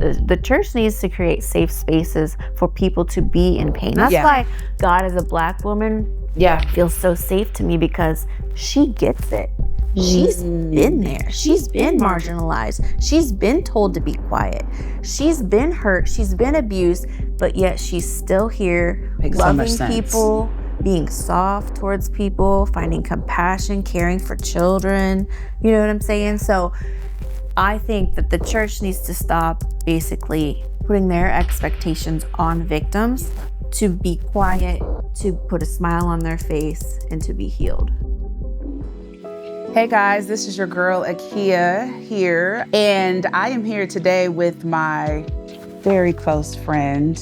the church needs to create safe spaces for people to be in pain. That's why God, as a Black woman, feels so safe to me, because she gets it. She's been there. She's been marginalized. She's been told to be quiet. She's been hurt. She's been abused, but yet she's still here, loving people, being soft towards people, finding compassion, caring for children. You know what I'm saying? So I think that the church needs to stop basically putting their expectations on victims to be quiet, to put a smile on their face, and to be healed. Hey guys, this is your girl Akia here, and I am here today with my very close friend,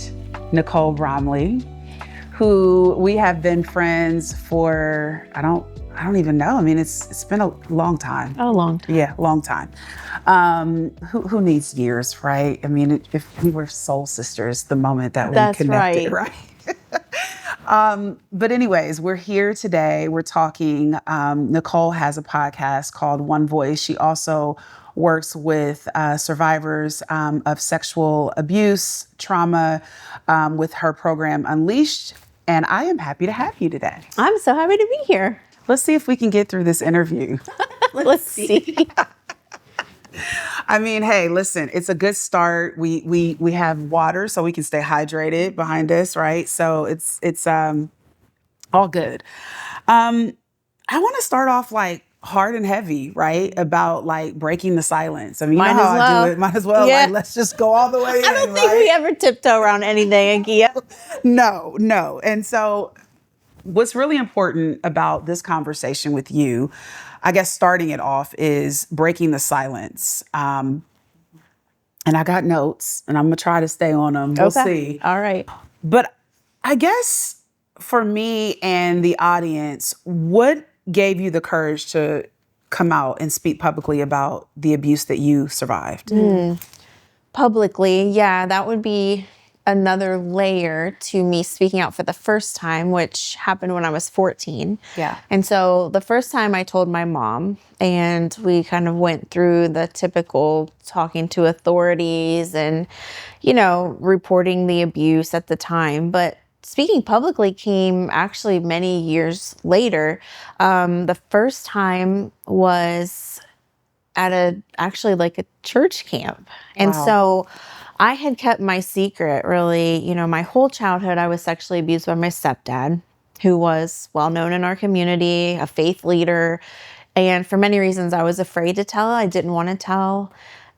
Nicole Bromley, who we have been friends for, I don't even know. I mean, it's been a long time. A long time. Yeah, long time. Who needs years, right? I mean, if we were soul sisters the moment that we connected, right? But anyways, we're here today. We're talking. Nicole has a podcast called One Voice. She also works with survivors of sexual abuse, trauma, with her program Unleashed. And I am happy to have you today. I'm so happy to be here. Let's see if we can get through this interview. Let's see. I mean, hey, listen, it's a good start. We have water so we can stay hydrated behind us, right? So it's all good. I want to start off like hard and heavy, right? About like breaking the silence. I mean, you know how I do it. Might as well. Yeah. Like, let's just go all the way in. I don't think we ever tiptoe around anything, Akia. No. And so what's really important about this conversation with you, I guess starting it off, is breaking the silence. And I got notes, and I'm going to try to stay on them. We'll see. All right. But I guess for me and the audience, what gave you the courage to come out and speak publicly about the abuse that you survived? Publicly, yeah, that would be another layer to me speaking out for the first time, which happened when I was 14. Yeah. And so the first time I told my mom, and we kind of went through the typical talking to authorities and, you know, reporting the abuse at the time. But speaking publicly came actually many years later. The first time was at a church camp. And so I had kept my secret, really. You know, my whole childhood, I was sexually abused by my stepdad, who was well known in our community, a faith leader. And for many reasons, I was afraid to tell. I didn't want to tell.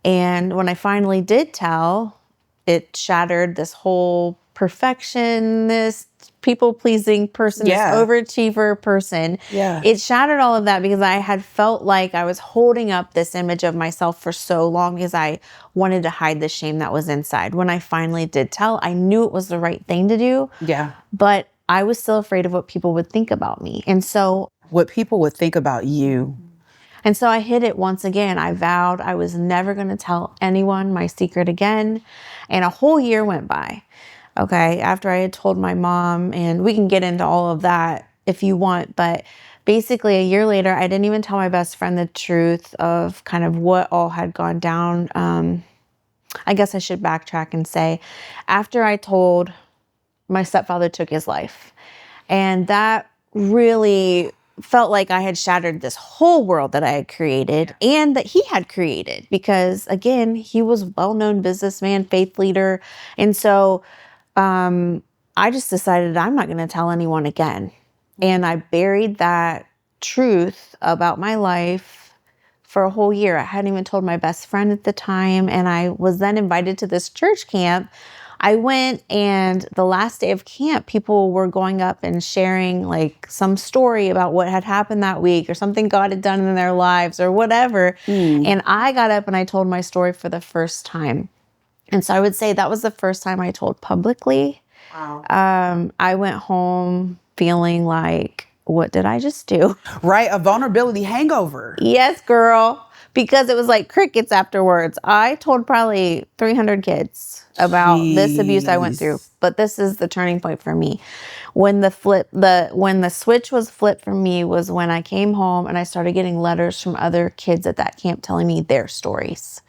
And when I finally did tell, it shattered this whole perfectionist, people-pleasing person, this overachiever person. Yeah. It shattered all of that because I had felt like I was holding up this image of myself for so long because I wanted to hide the shame that was inside. When I finally did tell, I knew it was the right thing to do. Yeah. But I was still afraid of what people would think about me. And so what people would think about you. And so I hid it once again. I vowed I was never going to tell anyone my secret again. And a whole year went by. Okay, after I had told my mom, and we can get into all of that if you want, but basically a year later, I didn't even tell my best friend the truth of kind of what all had gone down. I guess I should backtrack and say, after I told, my stepfather took his life. And that really felt like I had shattered this whole world that I had created and that he had created, because again, he was a well-known businessman, faith leader. And so I just decided I'm not going to tell anyone again. And I buried that truth about my life for a whole year. I hadn't even told my best friend at the time. And I was then invited to this church camp. I went, and the last day of camp, people were going up and sharing like some story about what had happened that week or something God had done in their lives or whatever. And I got up and I told my story for the first time. And so I would say that was the first time I told publicly. Wow. I went home feeling like, what did I just do? Right, a vulnerability hangover. Yes, girl. Because it was like crickets afterwards. I told probably 300 kids about this abuse I went through. But this is the turning point for me. When the switch was flipped for me was when I came home and I started getting letters from other kids at that camp telling me their stories.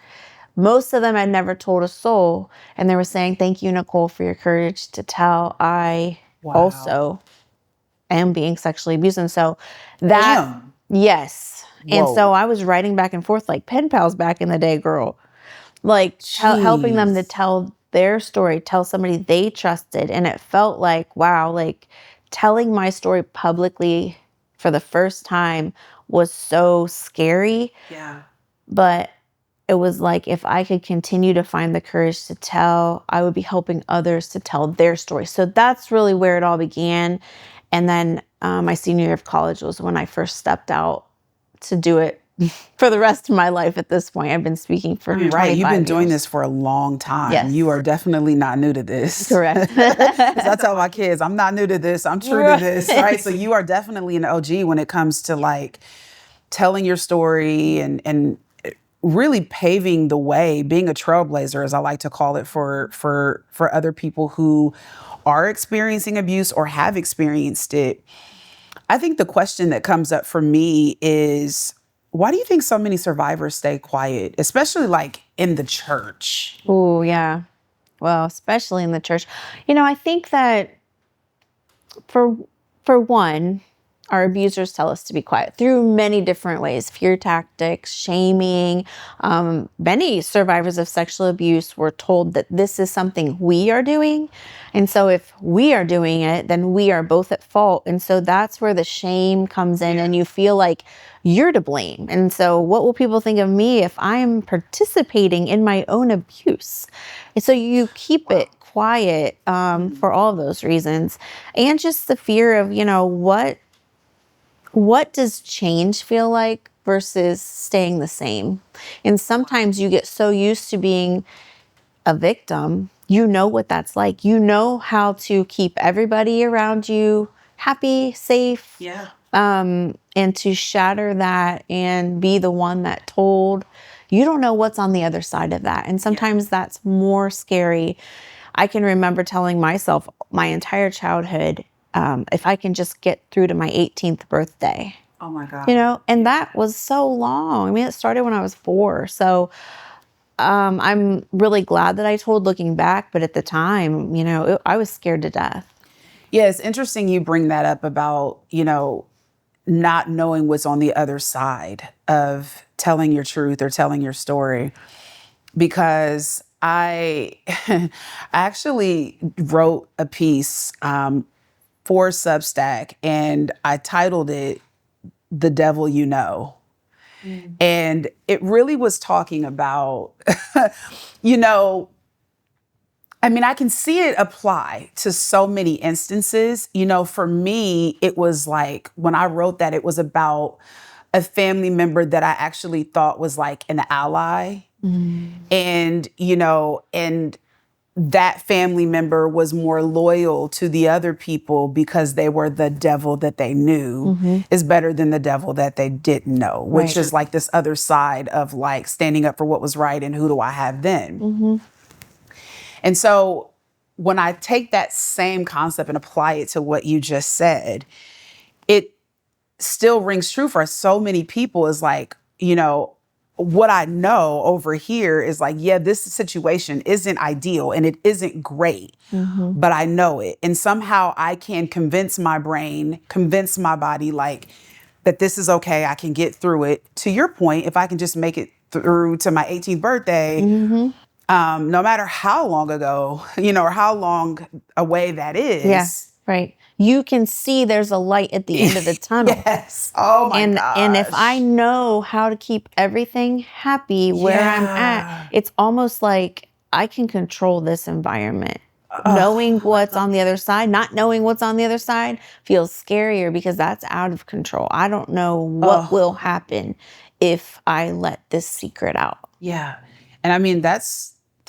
Most of them had never told a soul. And they were saying, thank you, Nicole, for your courage to tell. I also am being sexually abused. And so that, yes. And so I was writing back and forth like pen pals back in the day, girl. Like helping them to tell their story, tell somebody they trusted. And it felt like, wow, like telling my story publicly for the first time was so scary. Yeah. But it was like, if I could continue to find the courage to tell, I would be helping others to tell their story. So that's really where it all began. And then my senior year of college was when I first stepped out to do it for the rest of my life. At this point, I've been speaking for 25 You've been years. doing this for a long time. Yes. You are definitely not new to this. Correct. 'Cause I tell my kids, I'm not new to this. I'm true to this, right? So you are definitely an OG when it comes to like telling your story and really paving the way, being a trailblazer, as I like to call it, for other people who are experiencing abuse or have experienced it. I think the question that comes up for me is, why do you think so many survivors stay quiet, especially like in the church? Oh, yeah. Well, especially in the church. You know, I think that for one, our abusers tell us to be quiet through many different ways: fear tactics, shaming. Many survivors of sexual abuse were told that this is something we are doing. And so if we are doing it, then we are both at fault. And so that's where the shame comes in, and you feel like you're to blame. And so what will people think of me if I'm participating in my own abuse? And so you keep it quiet for all of those reasons. And just the fear of, you know, what does change feel like versus staying the same? And sometimes you get so used to being a victim, you know what that's like. You know how to keep everybody around you happy, safe. Yeah. And to shatter that and be the one that told, you don't know what's on the other side of that. And sometimes that's more scary. I can remember telling myself my entire childhood, if I can just get through to my 18th birthday. Oh my God. You know, and that was so long. I mean, it started when I was 4. So I'm really glad that I told, looking back. But at the time, you know, I was scared to death. Yeah, it's interesting you bring that up about, you know, not knowing what's on the other side of telling your truth or telling your story. Because I actually wrote a piece for Substack, and I titled it "The Devil You Know." And it really was talking about, you know, I mean, I can see it apply to so many instances. You know, for me, it was like, when I wrote that, it was about a family member that I actually thought was like an ally. And, you know, and that family member was more loyal to the other people because they were the devil that they knew is better than the devil that they didn't know, which is like this other side of like standing up for what was right and who do I have then? And so when I take that same concept and apply it to what you just said, it still rings true for so many people. Is like, you know, what I know over here is like, yeah, this situation isn't ideal and it isn't great, but I know it. And somehow I can convince my brain, convince my body, like, that this is okay. I can get through it. To your point, if I can just make it through to my 18th birthday, no matter how long ago, you know, or how long away that is. Yes, right. You can see there's a light at the end of the tunnel. Yes. Oh my gosh. And if I know how to keep everything happy where I'm at, it's almost like I can control this environment. Knowing what's on the other side, not knowing what's on the other side feels scarier because that's out of control. I don't know what will happen if I let this secret out. Yeah. And I mean, that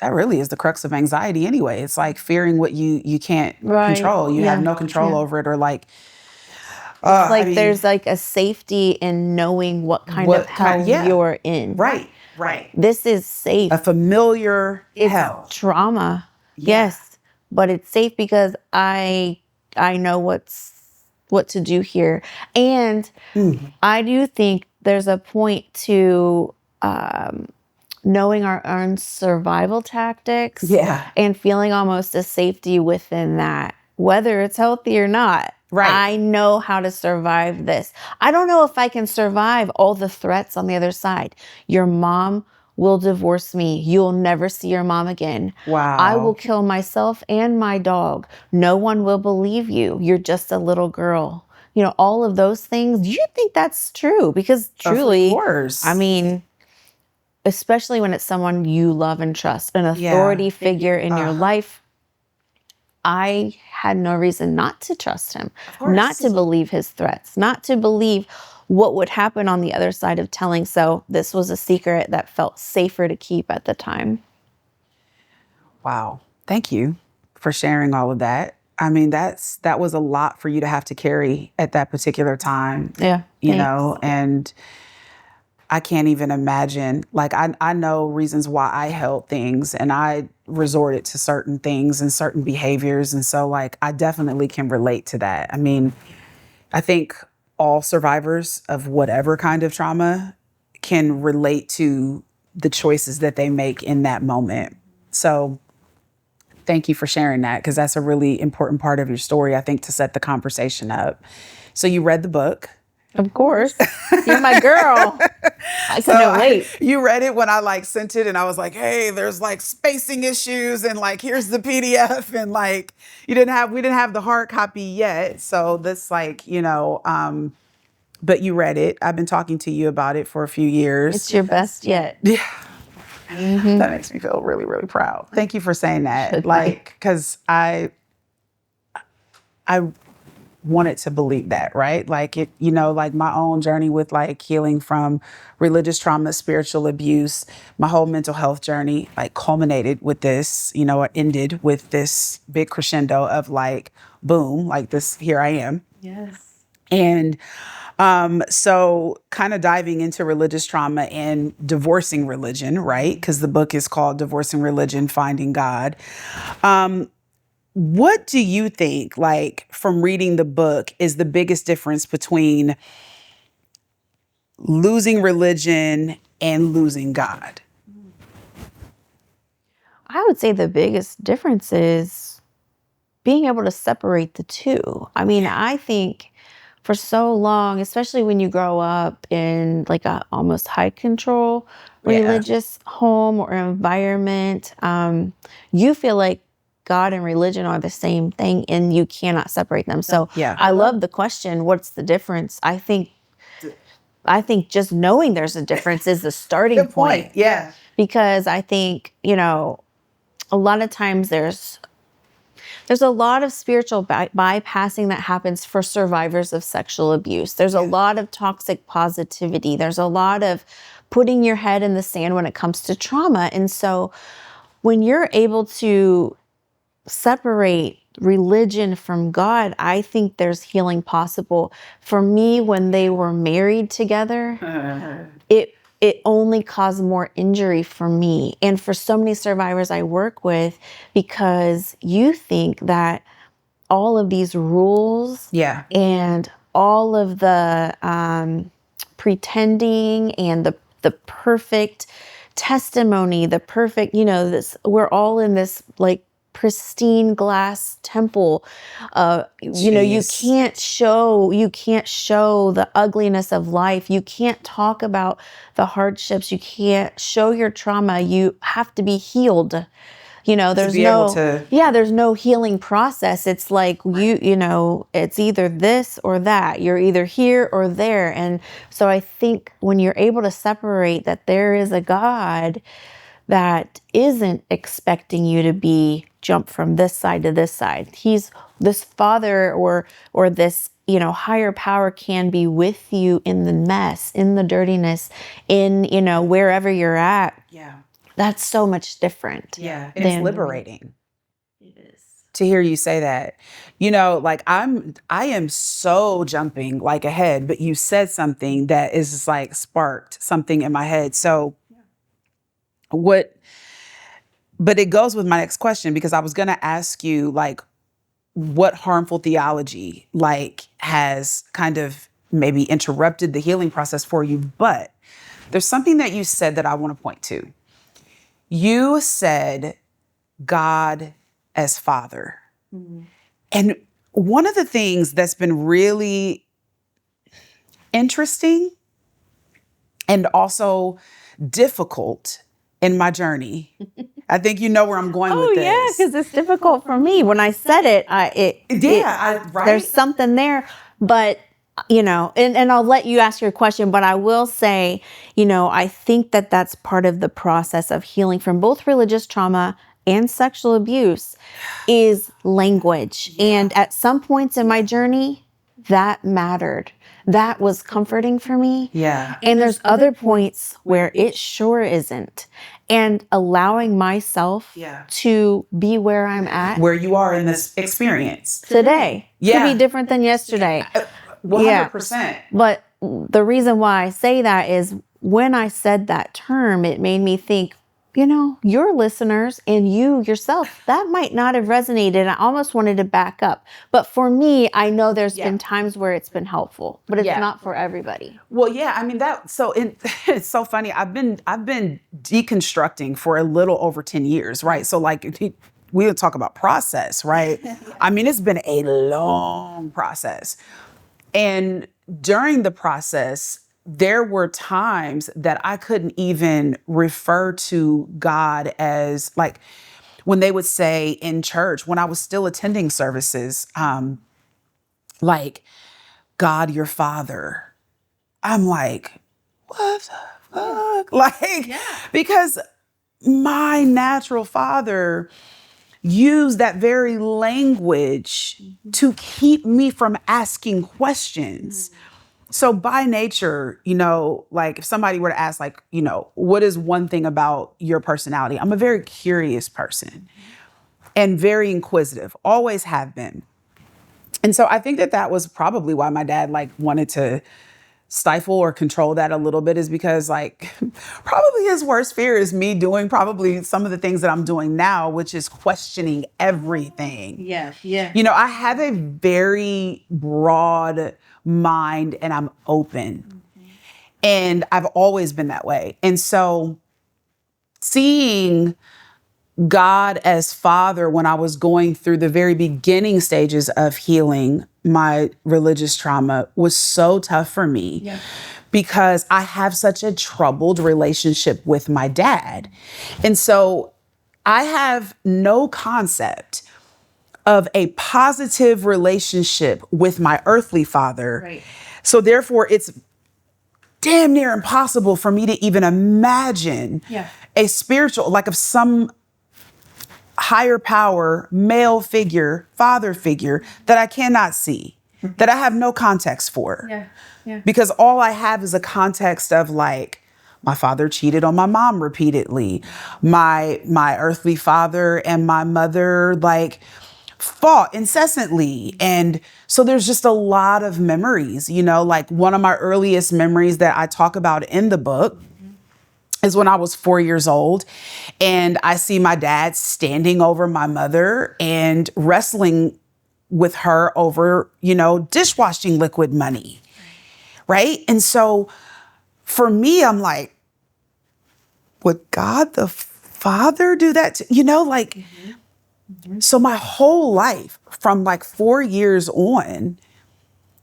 really is the crux of anxiety anyway. It's like fearing what you can't control. You have no control over it, or like, like, I mean, there's like a safety in knowing what kind of hell you're in. Right. This is safe. A familiar hell. Trauma. Yes. But it's safe because I know what to do here. And I do think there's a point to knowing our own survival tactics Yeah. and feeling almost a safety within that, whether it's healthy or not. Right. I know how to survive this. I don't know if I can survive all the threats on the other side. Your mom will divorce me. You'll never see your mom again. Wow. I will kill myself and my dog. No one will believe you. You're just a little girl. You know, all of those things. Do you think that's true? Because truly, Of course. I mean, especially when it's someone you love and trust, an authority figure in your life. I had no reason not to trust him, not to believe his threats, not to believe what would happen on the other side of telling. So this was a secret that felt safer to keep at the time. Wow. Thank you for sharing all of that. I mean, that was a lot for you to have to carry at that particular time. Yeah. You know, and I can't even imagine. Like, I know reasons why I held things and I resorted to certain things and certain behaviors. And so, like, I definitely can relate to that. I mean, I think all survivors of whatever kind of trauma can relate to the choices that they make in that moment. So thank you for sharing that, because that's a really important part of your story, I think, to set the conversation up. So you read the book. Of course. You're my girl. I couldn't wait. You read it when I like sent it and I was like, hey, there's like spacing issues and like, here's the PDF. And like, we didn't have the hard copy yet. So this like, you know, but you read it. I've been talking to you about it for a few years. It's your best yet. Yeah. That makes me feel really, really proud. Thank you for saying that. Like, because I wanted to believe that, right? Like it, you know, like my own journey with like healing from religious trauma, spiritual abuse, my whole mental health journey, like culminated with this, you know, or ended with this big crescendo of like, boom, like this, here I am. Yes. And so kind of diving into religious trauma and divorcing religion, right? Because the book is called Divorcing Religion, Finding God. What do you think, like, from reading the book, is the biggest difference between losing religion and losing God? I would say the biggest difference is being able to separate the two. I mean, I think for so long, especially when you grow up in like a almost high control religious home or environment, you feel like God and religion are the same thing and you cannot separate them. So I love the question, what's the difference? I think just knowing there's a difference is the starting point. Yeah. Because I think, you know, a lot of times there's a lot of spiritual bypassing that happens for survivors of sexual abuse. There's a lot of toxic positivity. There's a lot of putting your head in the sand when it comes to trauma. And so when you're able to separate religion from God, I think there's healing possible. For me, when they were married together, it only caused more injury for me and for so many survivors I work with, because you think that all of these rules and all of the pretending and the perfect testimony, the perfect, you know, this, we're all in this like pristine glass temple. You know, you can't show the ugliness of life. You can't talk about the hardships. You can't show your trauma. You have to be healed. You know, there's there's no healing process. It's like you know, it's either this or that. You're either here or there. And so I think when you're able to separate that there is a God that isn't expecting you to jump from this side to this side. He's this father or this, you know, higher power can be with you in the mess, in the dirtiness, in, you know, wherever you're at. Yeah. That's so much different. Yeah. It's liberating. It is. To hear you say that. You know, like I am so jumping like ahead, but you said something that is just like sparked something in my head. So but it goes with my next question, because I was going to ask you like what harmful theology like has kind of maybe interrupted the healing process for you. But there's something that you said that I want to point to. you said God as Father. And one of the things that's been really interesting and also difficult in my journey, I think you know where I'm going with this. Yeah, because it's difficult for me. When I said it, Right? there's something there, but and I'll let you ask your question, but I will say, I think that that's part of the process of healing from both religious trauma and sexual abuse is language. And at some points in my journey, that mattered. That was comforting for me. Yeah. And there's other points where it sure isn't. And allowing myself to be where I'm at. Where you are in this experience. Today. Yeah. Could be different than yesterday. 100%. But the reason why I say that is when I said that term, it made me think, your listeners and you yourself, that might not have resonated. I almost wanted to back up. But for me, I know there's been times where it's been helpful, but it's not for everybody. Well, yeah, I mean it's so funny. I've been deconstructing for a little over 10 years, right? So we would talk about process, right? I mean, it's been a long process. And during the process, there were times that I couldn't even refer to God as when they would say in church, when I was still attending services, God, your Father. I'm like, what the fuck? Because my natural father used that very language to keep me from asking questions. So by nature, if somebody were to ask, what is one thing about your personality? I'm a very curious person and very inquisitive, always have been. And so I think that was probably why my dad wanted to stifle or control that a little bit, is because probably his worst fear is me doing probably some of the things that I'm doing now, which is questioning everything. Yeah. I have a very broad mind and I'm open. And I've always been that way. And so seeing God as Father when I was going through the very beginning stages of healing my religious trauma was so tough for me because I have such a troubled relationship with my dad. And so I have no concept of a positive relationship with my earthly father. Right. So therefore, it's damn near impossible for me to even imagine a spiritual, of some higher power, male figure, father figure that I cannot see, that I have no context for. Because all I have is a context of my father cheated on my mom repeatedly. My earthly father and my mother fought incessantly. And so there's just a lot of memories, one of my earliest memories that I talk about in the book is when I was 4 years old and I see my dad standing over my mother and wrestling with her over, dishwashing liquid money. Right. And so for me, I'm like, would God the Father do that? So my whole life from 4 years on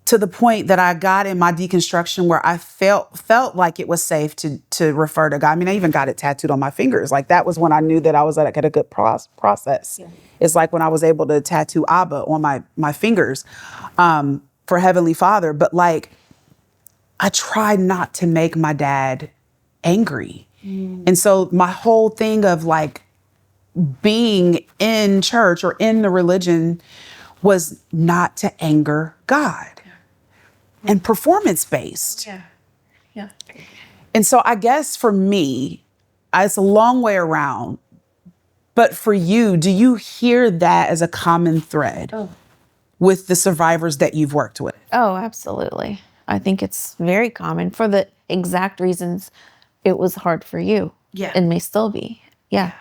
to the point that I got in my deconstruction where I felt like it was safe to refer to God. I mean, I even got it tattooed on my fingers. That was when I knew that I was at a good process. It's when I was able to tattoo Abba on my fingers for Heavenly Father. But I tried not to make my dad angry. And so my whole thing of being in church or in the religion was not to anger God. And performance-based. Yeah. And so I guess for me, it's a long way around. But for you, do you hear that as a common thread with the survivors that you've worked with? Oh, absolutely. I think it's very common for the exact reasons it was hard for you. Yeah. And may still be. Yeah.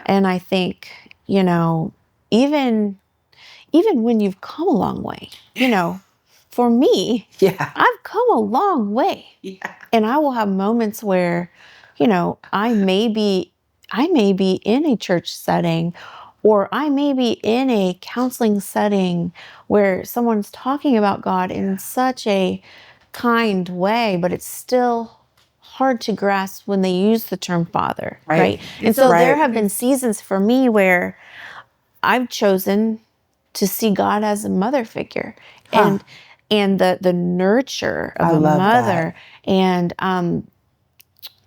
And I think, even when you've come a long way, for me, I've come a long way. And I will have moments where, I may be I may be in a church setting, or I may be in a counseling setting where someone's talking about God in such a kind way, but it's still hard to grasp when they use the term father, right? And so there have been seasons for me where I've chosen to see God as a mother figure, and the nurture of a mother, and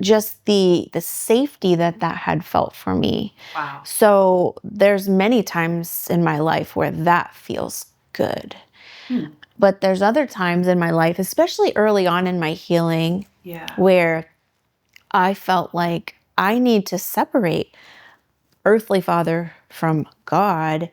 just the safety that had felt for me. Wow. So there's many times in my life where that feels good. But there's other times in my life, especially early on in my healing, where I felt like I need to separate earthly father from God,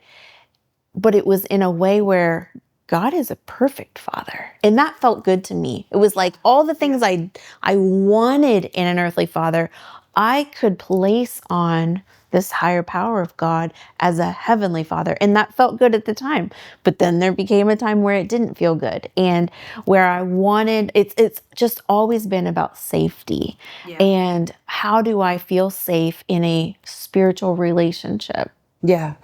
but it was in a way where God is a perfect father. And that felt good to me. It was like all the things I wanted in an earthly father, I could place on this higher power of God as a heavenly father. And that felt good at the time. But then there became a time where it didn't feel good, and where I wanted, it's just always been about safety. And how do I feel safe in a spiritual relationship? Yeah.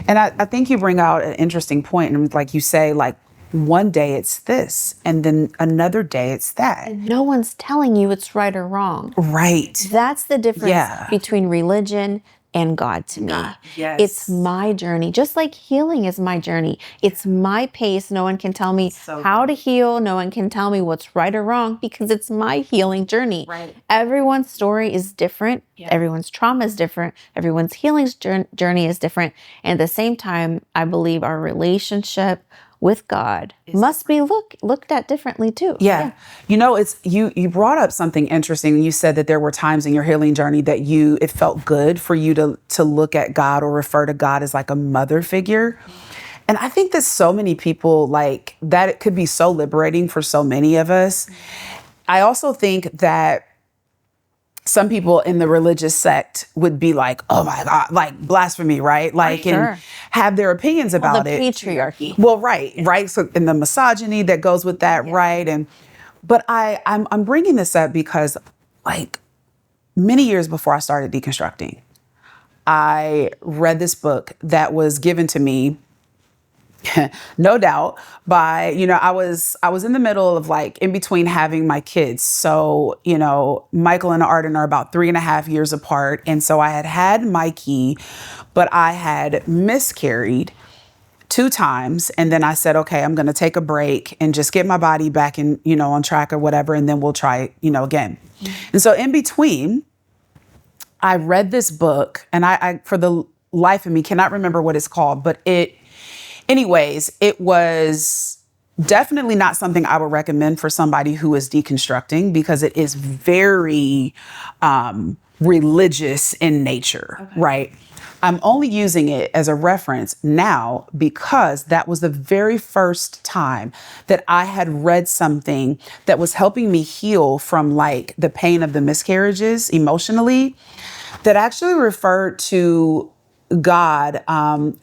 And I think you bring out an interesting point. And like you say, like one day it's this, and then another day it's that. And no one's telling you it's right or wrong. Right. That's the difference between religion and God to me. It's my journey. Just like healing is my journey. It's my pace. No one can tell me how to heal. No one can tell me what's right or wrong, because it's my healing journey. Everyone's story is different. Everyone's trauma is different. Everyone's healing journey is different. And at the same time, I believe our relationship with God must be looked at differently too. Yeah. You know, it's you brought up something interesting. You said that there were times in your healing journey that it felt good for you to look at God or refer to God as like a mother figure. And I think that so many people, like, that it could be so liberating for so many of us. I also think that some people in the religious sect would be like, oh my God, like blasphemy, right? Like, and have their opinions about the it. Patriarchy. Well, right. So, and the misogyny that goes with that, right? But I'm bringing this up because, like, many years before I started deconstructing, I read this book that was given to me, no doubt, by, I was in the middle of, like, in between having my kids. So, Michael and Arden are about 3.5 years apart. And so I had Mikey, but I had miscarried 2 times. And then I said, okay, I'm going to take a break and just get my body back in, on track or whatever. And then we'll try, again. And so in between, I read this book, and I for the life of me, cannot remember what it's called, but anyways, it was definitely not something I would recommend for somebody who is deconstructing, because it is very religious in nature, right? I'm only using it as a reference now because that was the very first time that I had read something that was helping me heal from, like, the pain of the miscarriages emotionally, that actually referred to God.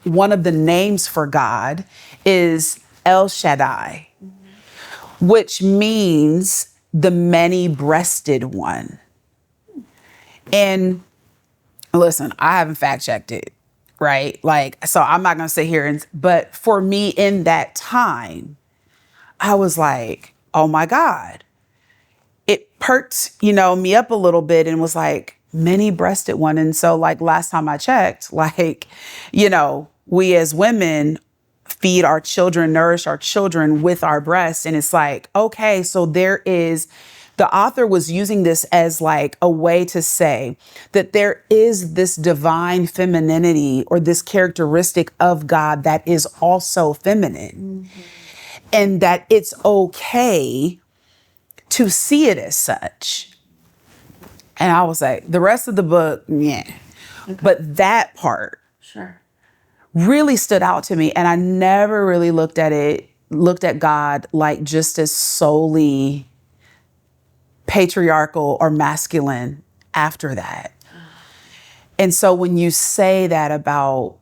One of the names for God is El Shaddai, which means the many-breasted one. And listen, I haven't fact checked it, right? Like, so I'm not going to sit here but for me in that time, I was like, oh my God. It perked, me up a little bit and was like, many-breasted one. And so, like, last time I checked, like, we as women feed our children, nourish our children with our breasts. And it's like, okay, so the author was using this as, like, a way to say that there is this divine femininity, or this characteristic of God that is also feminine. And that it's okay to see it as such. And I was like, the rest of the book, yeah. Okay. But that part really stood out to me. And I never really looked at God like just as solely patriarchal or masculine after that. And so when you say that about,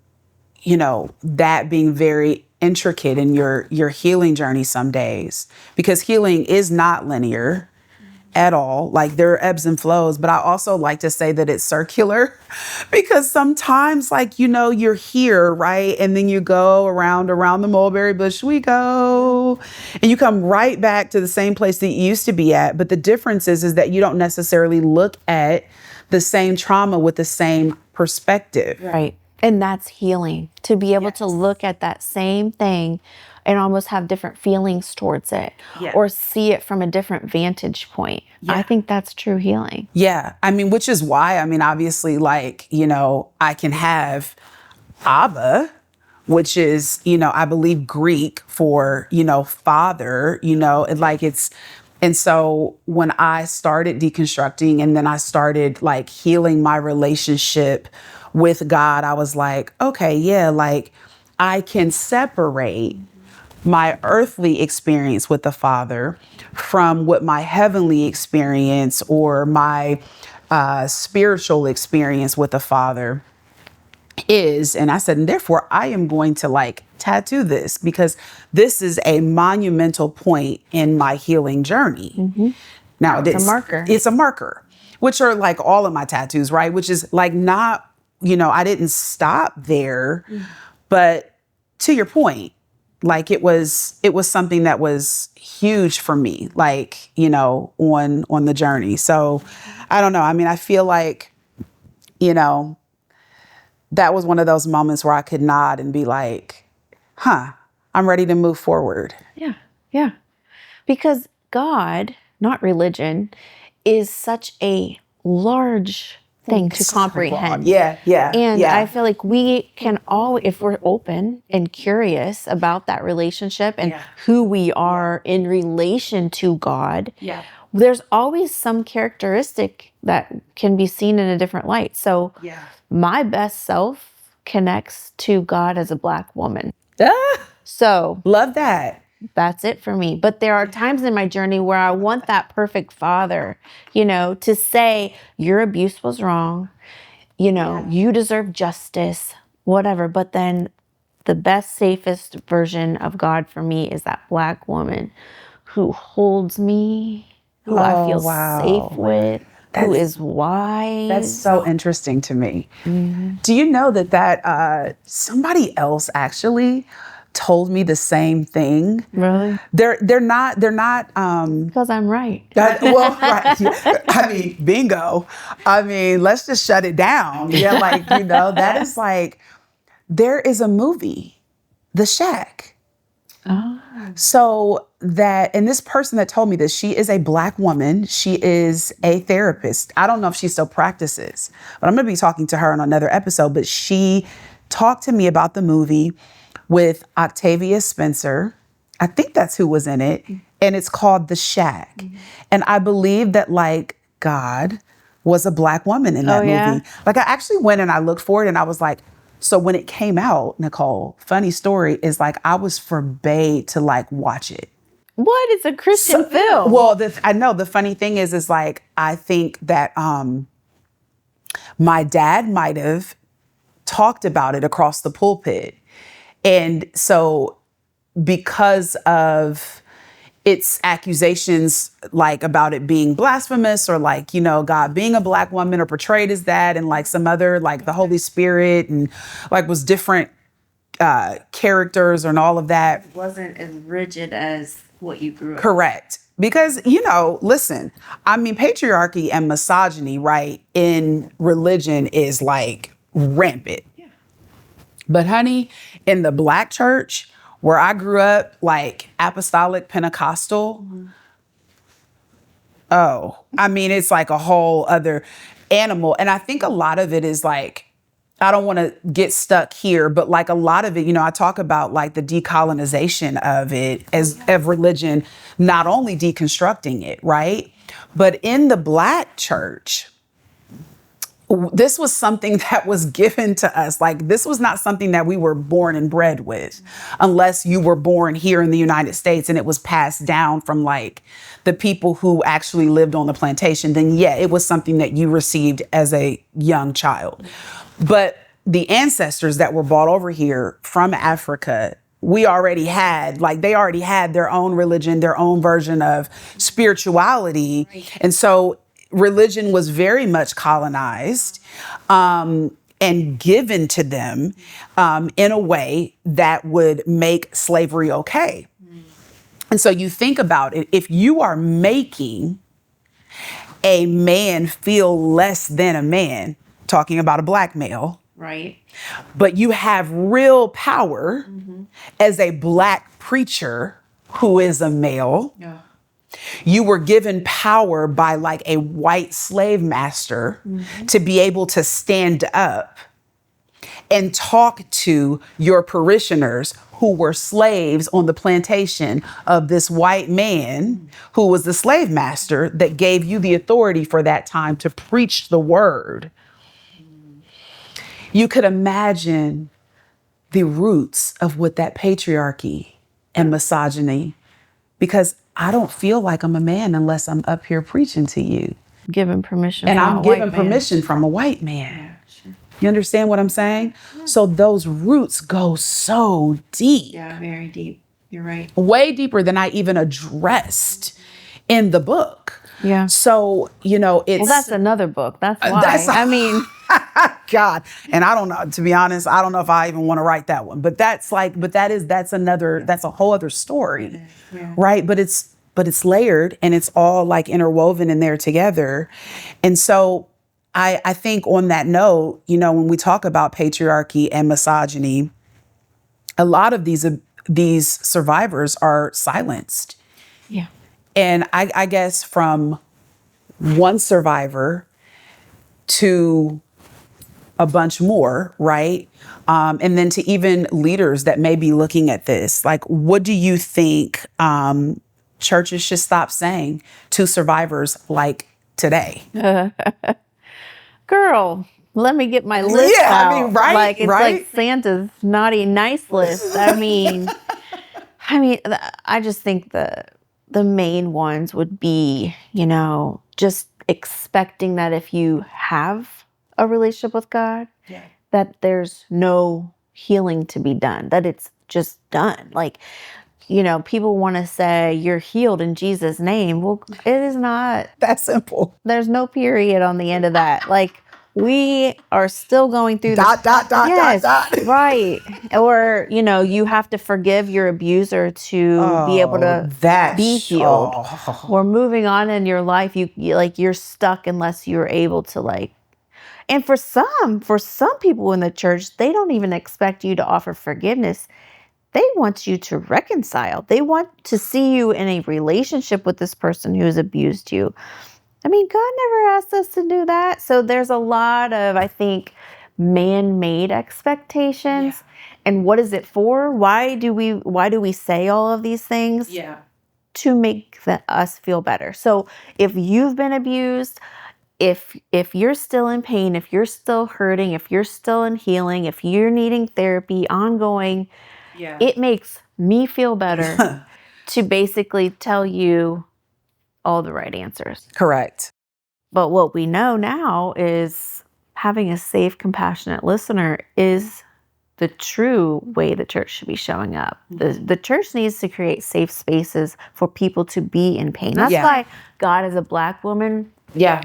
that being very intricate in your healing journey some days, because healing is not linear. at all. Like there are ebbs and flows, but I also like to say that it's circular because sometimes like, you're here, right? And then you go around the mulberry bush we go, and you come right back to the same place that you used to be at. But the difference is that you don't necessarily look at the same trauma with the same perspective. Right. And that's healing, to be able to look at that same thing and almost have different feelings towards it or see it from a different vantage point. I think that's true healing. Yeah. I mean, which is why, obviously, like, I can have Abba, which is, I believe Greek for, father, and like and so when I started deconstructing and then I started like healing my relationship with God, I was like, okay, yeah, like I can separate my earthly experience with the Father from what my heavenly experience or my spiritual experience with the Father is. And I said, and therefore I am going to like tattoo this because this is a monumental point in my healing journey. Now It's a marker. It's a marker, which are like all of my tattoos, right? Which is like not, I didn't stop there, but to your point, like it was something that was huge for me, like, on the journey. So I don't know. I mean, I feel like, that was one of those moments where I could nod and be like, I'm ready to move forward. Yeah. Yeah. Because God, not religion, is such a large thing to comprehend. Yeah. And I feel like we can all, if we're open and curious about that relationship and who we are in relation to God, there's always some characteristic that can be seen in a different light. So my best self connects to God as a Black woman. So love that. That's it for me. But there are times in my journey where I want that perfect father, to say your abuse was wrong, you deserve justice, whatever. But then the best, safest version of God for me is that Black woman who holds me, who I feel safe with, who is wise. That's so interesting to me. Do you know that somebody else actually told me the same thing? Really? They're not Because I'm right. well, right. I mean, bingo. I mean, let's just shut it down. Yeah, like, that is like, there is a movie, The Shack. Oh. So and this person that told me this, she is a Black woman. She is a therapist. I don't know if she still practices, but I'm going to be talking to her on another episode. But she talked to me about the movie with Octavia Spencer. I think that's who was in it. And it's called The Shack. And I believe that like God was a Black woman in that movie. Like I actually went and I looked for it and I was like, so when it came out, Nicole, funny story is like I was forbade to like watch it. What? It's a Christian film. Well, I know the funny thing is like I think that my dad might have talked about it across the pulpit. And so because of its accusations like about it being blasphemous or like, God being a Black woman or portrayed as that and like some other like the Holy Spirit and like was different characters and all of that. It wasn't as rigid as what you grew up. Correct. Because, listen, I mean, patriarchy and misogyny, right, in religion is like rampant. Yeah. But honey, in the Black church, where I grew up, like apostolic Pentecostal, I mean, it's like a whole other animal. And I think a lot of it is like, I don't want to get stuck here, but like a lot of it, I talk about like the decolonization of it of religion, not only deconstructing it, right? But in the Black church, this was something that was given to us. Like this was not something that we were born and bred with, unless you were born here in the United States and it was passed down from like the people who actually lived on the plantation. Then it was something that you received as a young child. But the ancestors that were brought over here from Africa we already had, like they already had their own religion, their own version of spirituality. Right. And so religion was very much colonized and given to them in a way that would make slavery okay. And so you think about it, if you are making a man feel less than a man, talking about a black male, right? But you have real power as a black preacher who is a male. Yeah. You were given power by like a white slave master to be able to stand up and talk to your parishioners who were slaves on the plantation of this white man who was the slave master that gave you the authority for that time to preach the word. You could imagine the roots of what that patriarchy and misogyny, because I don't feel like I'm a man unless I'm up here preaching to you. Given permission. And I'm given permission from a white man. Yeah, sure. You understand what I'm saying? Yeah. So those roots go so deep. Yeah, very deep. You're right. Way deeper than I even addressed in the book. Yeah. So, you know, it's... Well, that's another book. That's why. I mean... God. And I don't know, to be honest, I don't know if I even want to write that one, but that's a whole other story. Yeah. Right. But it's layered and it's all like interwoven in there together. And so I think on that note, you know, when we talk about patriarchy and misogyny, a lot of these survivors are silenced. Yeah. And I guess from one survivor to a bunch more, right? And then to even leaders that may be looking at this, like, what do you think churches should stop saying to survivors like today? Girl, let me get my list out. I mean, right? Like, it's like Santa's naughty nice list. I mean, I just think the main ones would be, you know, just expecting that if you have a relationship with God, that there's no healing to be done, that it's just done. Like, you know, people want to say you're healed in Jesus' name. Well, it is not that simple. There's no period on the end of that. Like, we are still going through dot. Right. Or, you know, you have to forgive your abuser to be able to be healed. Or moving on in your life, you're stuck unless you're able to, like. And for some people in the church, they don't even expect you to offer forgiveness. They want you to reconcile. They want to see you in a relationship with this person who has abused you. I mean, God never asked us to do that. So there's a lot of, I think, man-made expectations. Yeah. And what is it for? Why do we say all of these things? Yeah. To make us feel better. So if you've been abused, if you're still in pain, if you're still hurting, if you're still in healing, if you're needing therapy ongoing, it makes me feel better to basically tell you all the right answers. Correct. But what we know now is having a safe, compassionate listener is the true way the church should be showing up. The church needs to create safe spaces for people to be in pain. That's why God, as a Black woman,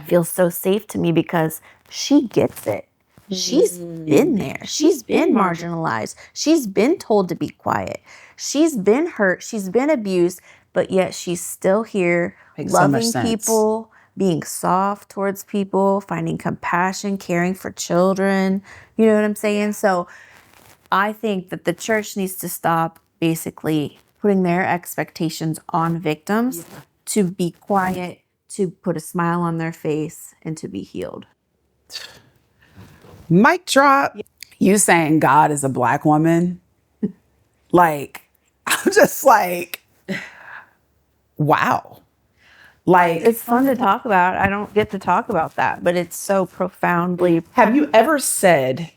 feels so safe to me, because she gets it. She's been there. She's been marginalized. She's been told to be quiet. She's been hurt. She's been abused, but yet she's still here, loving people, being soft towards people, finding compassion, caring for children. You know what I'm saying? So I think that the church needs to stop basically putting their expectations on victims to be quiet, to put a smile on their face, and to be healed. Mic drop. You saying God is a Black woman? Like, I'm just like, wow. Like, it's fun to talk about. I don't get to talk about that, but it's so profoundly. Have you ever said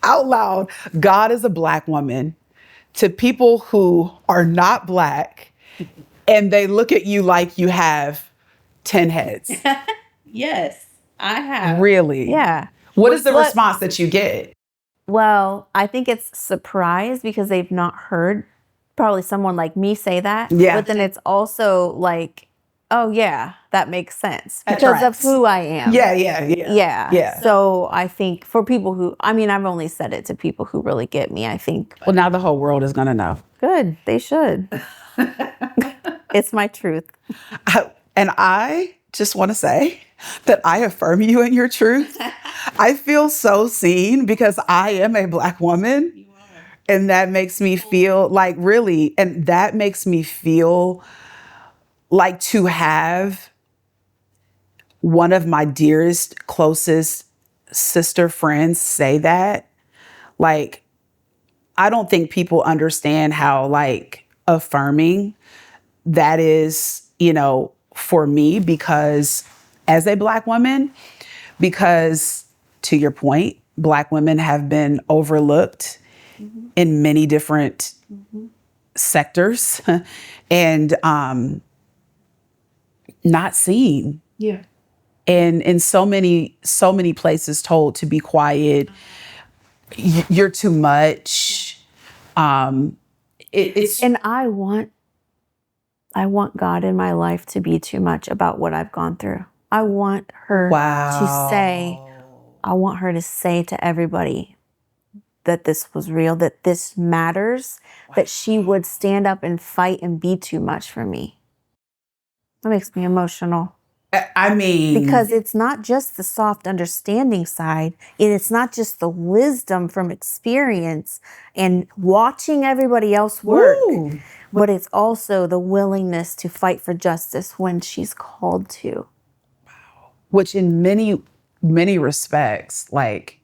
out loud, God is a Black woman, to people who are not Black, and they look at you like you have 10 heads? Yes, I have. Really? Yeah. What is the response that you get? Well, I think it's surprise because they've not heard probably someone like me say that. Yeah. But then it's also like, oh yeah, that makes sense That because of tracks. who I am. Yeah. So I think for people who, I mean, I've only said it to people who really get me. I think Well, now the whole world is going to know. good. They should. It's my truth. And I just want to say that I affirm you in your truth. I feel so seen because I am a Black woman. You are. And that makes me feel like really, and that makes me feel like to have one of my dearest, closest sister friends say that. Like, I don't think people understand how like affirming that is, you know, for me, because as a Black woman, because to your point, Black women have been overlooked in many different sectors and not seen. Yeah. And in so many places told to be quiet, you're too much. It's And I want God in my life to be too much about what I've gone through. I want her to say, I want her to say to everybody that this was real, that this matters, that she would stand up and fight and be too much for me. That makes me emotional. I mean, Because it's not just the soft understanding side, and it's not just the wisdom from experience and watching everybody else work, but it's also the willingness to fight for justice when she's called to. which in many respects, like,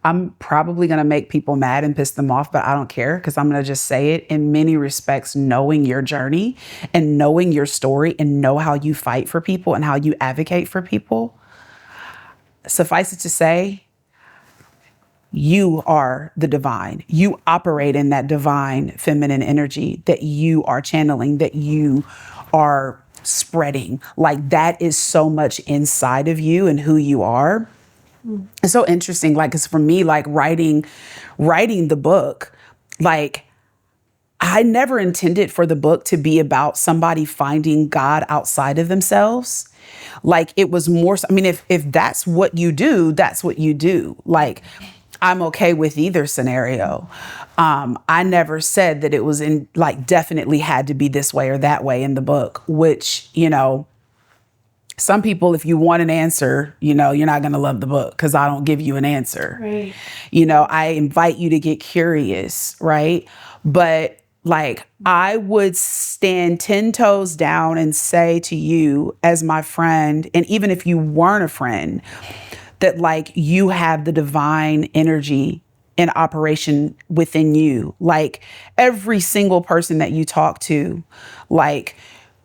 I'm probably going to make people mad and piss them off, but I don't care because I'm going to just say it. In many respects, knowing your journey and knowing your story and know how you fight for people and how you advocate for people, suffice it to say, you are the divine. You operate in that divine feminine energy that you are channeling, that you are spreading. Like, that is so much inside of you and who you are. It's so interesting. Like, it's for me, like writing the book, like I never intended for the book to be about somebody finding God outside of themselves. Like, it was more, I mean, if that's what you do, that's what you do. Like, I'm okay with either scenario. I never said that it was in like definitely had to be this way or that way in the book, which, you know, some people, if you want an answer, you know, you're not going to love the book because I don't give you an answer. Right. You know, I invite you to get curious, right? But like, I would stand 10 toes down and say to you as my friend, and even if you weren't a friend, that like you have the divine energy in operation within you. Like, every single person that you talk to, like,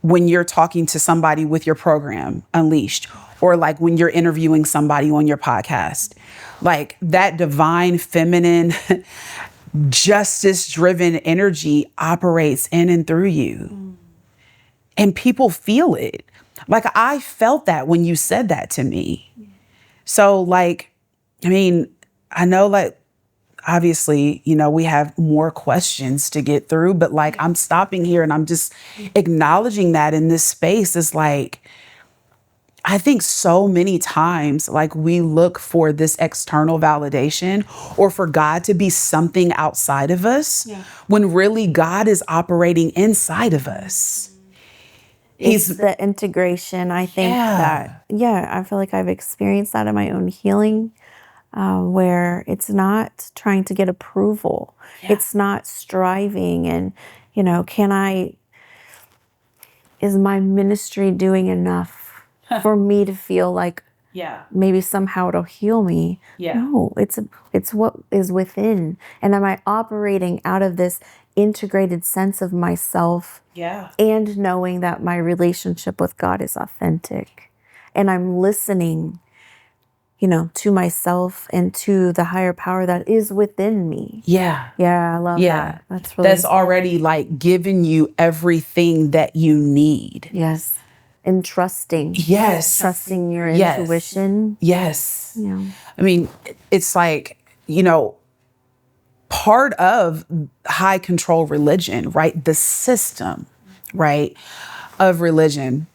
when you're talking to somebody with your program, Unleashed, or like when you're interviewing somebody on your podcast, like that divine feminine, justice-driven energy operates in and through you. And people feel it. Like, I felt that when you said that to me. So like, I mean, I know like, obviously, you know, we have more questions to get through, but like, I'm stopping here and I'm just acknowledging that in this space is like, I think so many times, like, we look for this external validation or for God to be something outside of us when really God is operating inside of us. It's the integration. I think that, I feel like I've experienced that in my own healing. Where it's not trying to get approval. It's not striving and, you know, is my ministry doing enough for me to feel like maybe somehow it'll heal me? No, it's what is within. And am I operating out of this integrated sense of myself and knowing that my relationship with God is authentic and I'm listening, you know, to myself and to the higher power that is within me. Yeah, I love that. That's already like giving you everything that you need. Yes. And trusting. Yes. Trusting your intuition. Yes. Yeah. I mean, it's like, part of high control religion, right? The system, right, of religion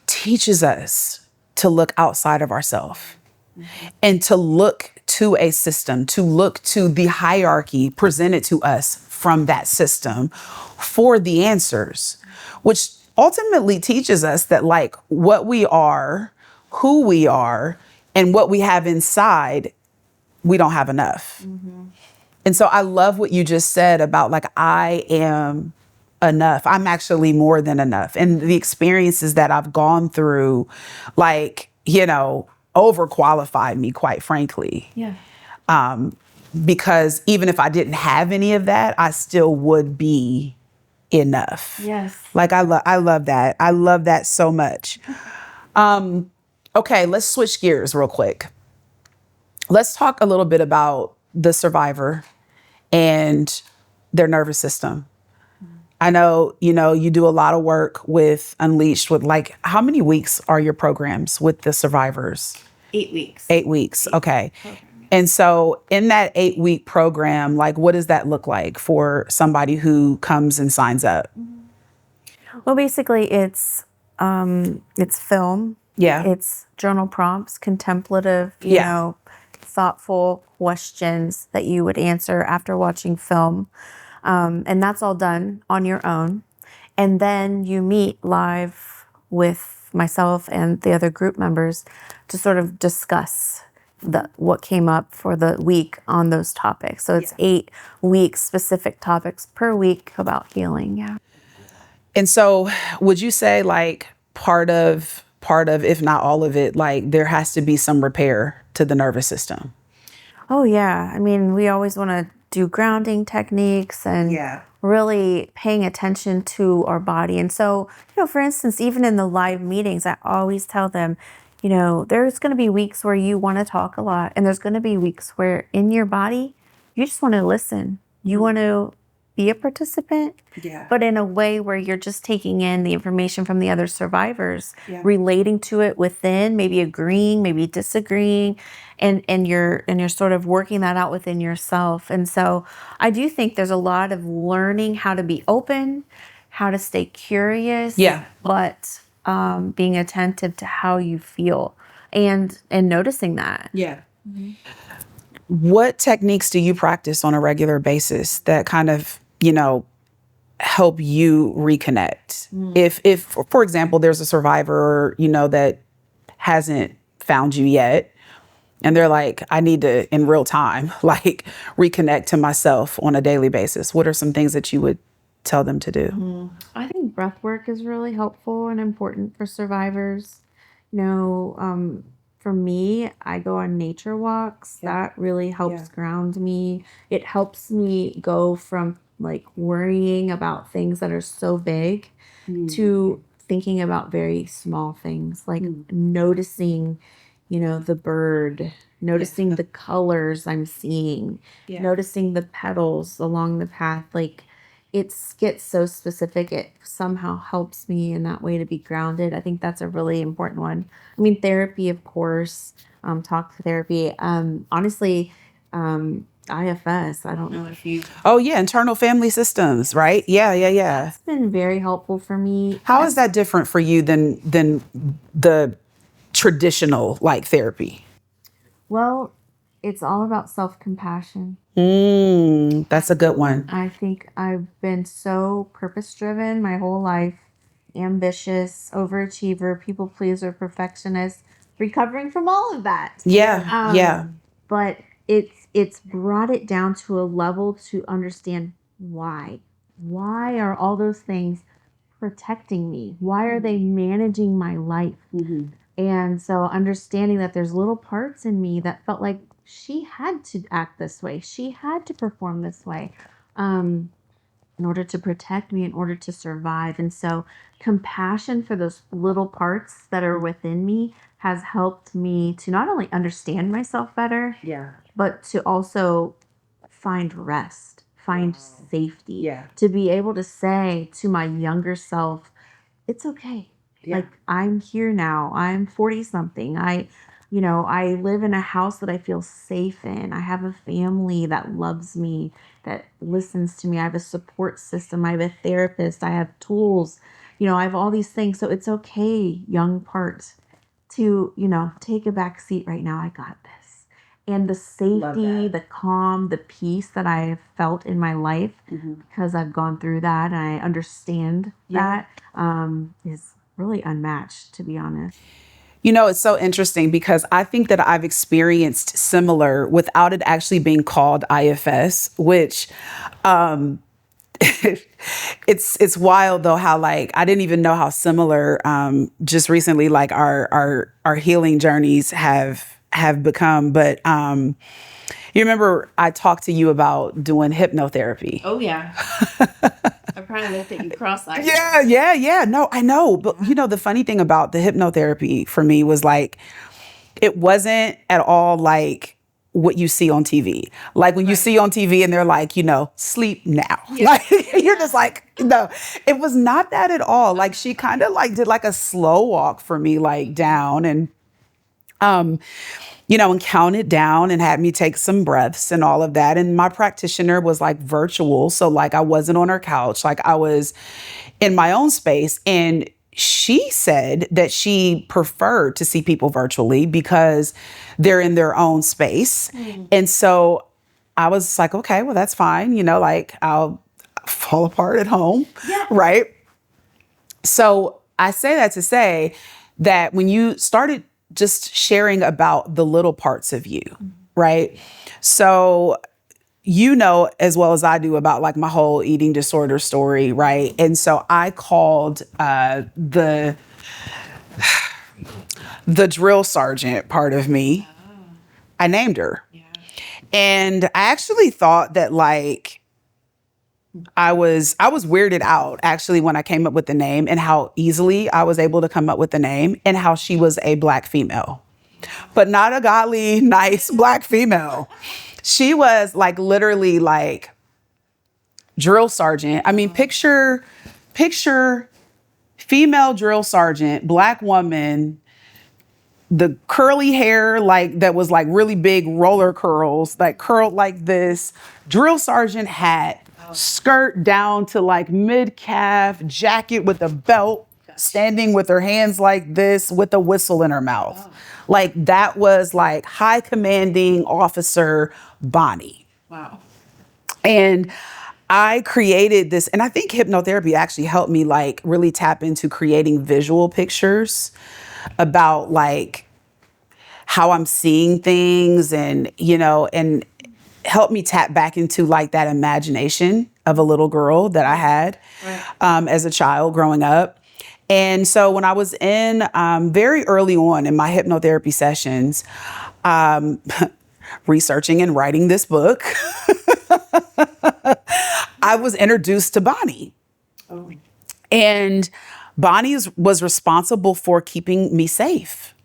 teaches us to look outside of ourselves and to look to a system, to look to the hierarchy presented to us from that system for the answers, which ultimately teaches us that, like, what we are, who we are, and what we have inside, we don't have enough. And so I love what you just said about, like, I am enough. I'm actually more than enough. And the experiences that I've gone through, like, overqualified me, quite frankly. Yeah. Because even if I didn't have any of that, I still would be enough. Yes. Like, I love that. I love that so much. Okay, let's switch gears real quick. Let's talk a little bit about the survivor and their nervous system. I know, you do a lot of work with Unleashed with, like, how many weeks are your programs with the survivors? 8 weeks. 8 weeks. Okay. And so in that 8-week program, like, what does that look like for somebody who comes and signs up? Well, basically it's film. Yeah. It's journal prompts, contemplative, Yeah. thoughtful questions that you would answer after watching film. And that's all done on your own. And then you meet live with myself and the other group members to sort of discuss what came up for the week on those topics. So it's 8 weeks, specific topics per week about healing. Yeah. And so would you say, like, part of, if not all of it, like, there has to be some repair to the nervous system? Oh, yeah. I mean, we always want to do grounding techniques and really paying attention to our body. And so, for instance, even in the live meetings, I always tell them, there's going to be weeks where you want to talk a lot. And there's going to be weeks where in your body, you just want to listen. You want to be a participant, but in a way where you're just taking in the information from the other survivors, relating to it within, maybe agreeing, maybe disagreeing, and you're sort of working that out within yourself. And so I do think there's a lot of learning how to be open, how to stay curious, but being attentive to how you feel and noticing that. Yeah. What techniques do you practice on a regular basis that kind of, help you reconnect? If, for example, there's a survivor, that hasn't found you yet, and they're like, I need to, in real time, like, reconnect to myself on a daily basis, what are some things that you would tell them to do? I think breath work is really helpful and important for survivors. For me, I go on nature walks. That really helps ground me. It helps me go from, like, worrying about things that are so big to thinking about very small things, like noticing, the bird, noticing the colors I'm seeing, noticing the petals along the path. Like, it gets so specific. It somehow helps me in that way to be grounded. I think that's a really important one. I mean, therapy, of course, talk therapy. Honestly, IFS. I don't know if you. Oh, yeah. Internal family systems, right? Yeah. It's been very helpful for me. How is that different for you than the traditional, like, therapy? Well, it's all about self-compassion. That's a good one. I think I've been so purpose-driven my whole life, ambitious, overachiever, people pleaser, perfectionist, recovering from all of that. Yeah. But it's brought it down to a level to understand why. Why are all those things protecting me? Why are they managing my life? And so understanding that there's little parts in me that felt like she had to act this way. She had to perform this way in order to protect me, in order to survive. And so compassion for those little parts that are within me has helped me to not only understand myself better, but to also find rest, find safety, to be able to say to my younger self, it's okay. Like, I'm here now. I'm 40 something. I live in a house that I feel safe in. I have a family that loves me, that listens to me. I have a support system. I have a therapist. I have tools. I have all these things. So it's okay, young part, to, take a back seat right now. I got this. And the safety, the calm, the peace that I have felt in my life because I've gone through that and I understand that is really unmatched, to be honest. It's so interesting because I think that I've experienced similar without it actually being called IFS, which it's wild though how like I didn't even know how similar just recently like our healing journeys have become. But you remember I talked to you about doing hypnotherapy. Oh yeah. I probably looked at you cross-eyed. Yeah. No, I know. But the funny thing about the hypnotherapy for me was like, it wasn't at all like what you see on TV. Like when you see on TV and they're like, sleep now. Yeah. Like you're just like, no, it was not that at all. Like she kind of like did like a slow walk for me, like down and, and counted down and had me take some breaths and all of that. And my practitioner was like virtual. So like I wasn't on her couch, like I was in my own space. And she said that she preferred to see people virtually because they're in their own space. And so I was like, okay, well, that's fine. Like I'll fall apart at home. Yeah. Right. So I say that to say that when you started just sharing about the little parts of you, right? So as well as I do about like my whole eating disorder story, right? And so I called the drill sergeant part of me. I named her. Yeah. And I actually thought that like I was weirded out actually when I came up with the name and how easily I was able to come up with the name and how she was a Black female, but not a godly, nice Black female. She was like literally like drill sergeant. I mean, picture female drill sergeant, Black woman, the curly hair, like that was like really big roller curls, like curled like this, drill sergeant hat, skirt down to like mid-calf, jacket with a belt, standing with her hands like this with a whistle in her mouth. Like that was like high commanding officer Bonnie. Wow. And I created this, and I think hypnotherapy actually helped me like really tap into creating visual pictures about like how I'm seeing things and help me tap back into like that imagination of a little girl that I had as a child growing up. And so when I was in very early on in my hypnotherapy sessions, researching and writing this book, I was introduced to Bonnie. Oh. And Bonnie was responsible for keeping me safe.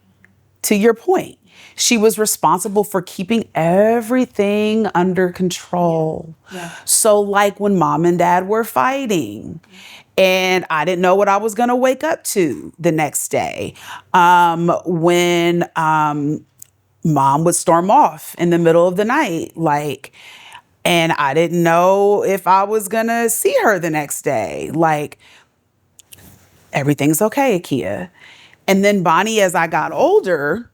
To your point, she was responsible for keeping everything under control. Yeah. So like when mom and dad were fighting and I didn't know what I was going to wake up to the next day, when mom would storm off in the middle of the night, like, and I didn't know if I was going to see her the next day, like, everything's okay, Akia. And then Bonnie, as I got older,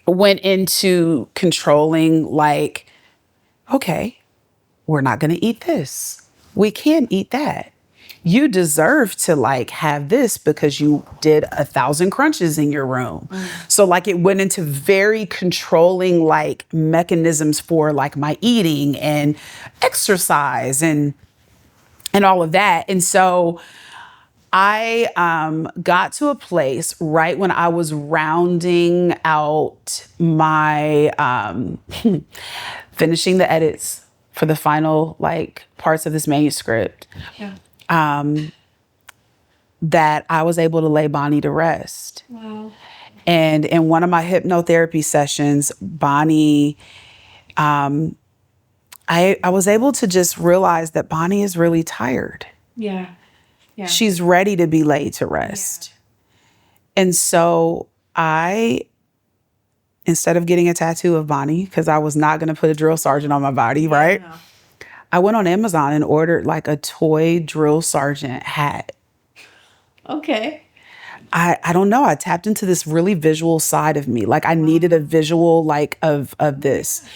went into controlling like, okay, we're not going to eat this. We can't eat that. You deserve to like have this because you did 1,000 crunches in your room. So like it went into very controlling like mechanisms for like my eating and exercise and all of that. And so I got to a place right when I was rounding out my finishing the edits for the final like parts of this manuscript. Yeah. That I was able to lay Bonnie to rest. Wow. And in one of my hypnotherapy sessions, Bonnie, I was able to just realize that Bonnie is really tired. Yeah. Yeah. She's ready to be laid to rest. Yeah. And so I instead of getting a tattoo of Bonnie, because I was not going to put a drill sergeant on my body, right? No. I went on Amazon and ordered like a toy drill sergeant hat. Okay. I don't know. I tapped into this really visual side of me. Like I needed a visual like of this.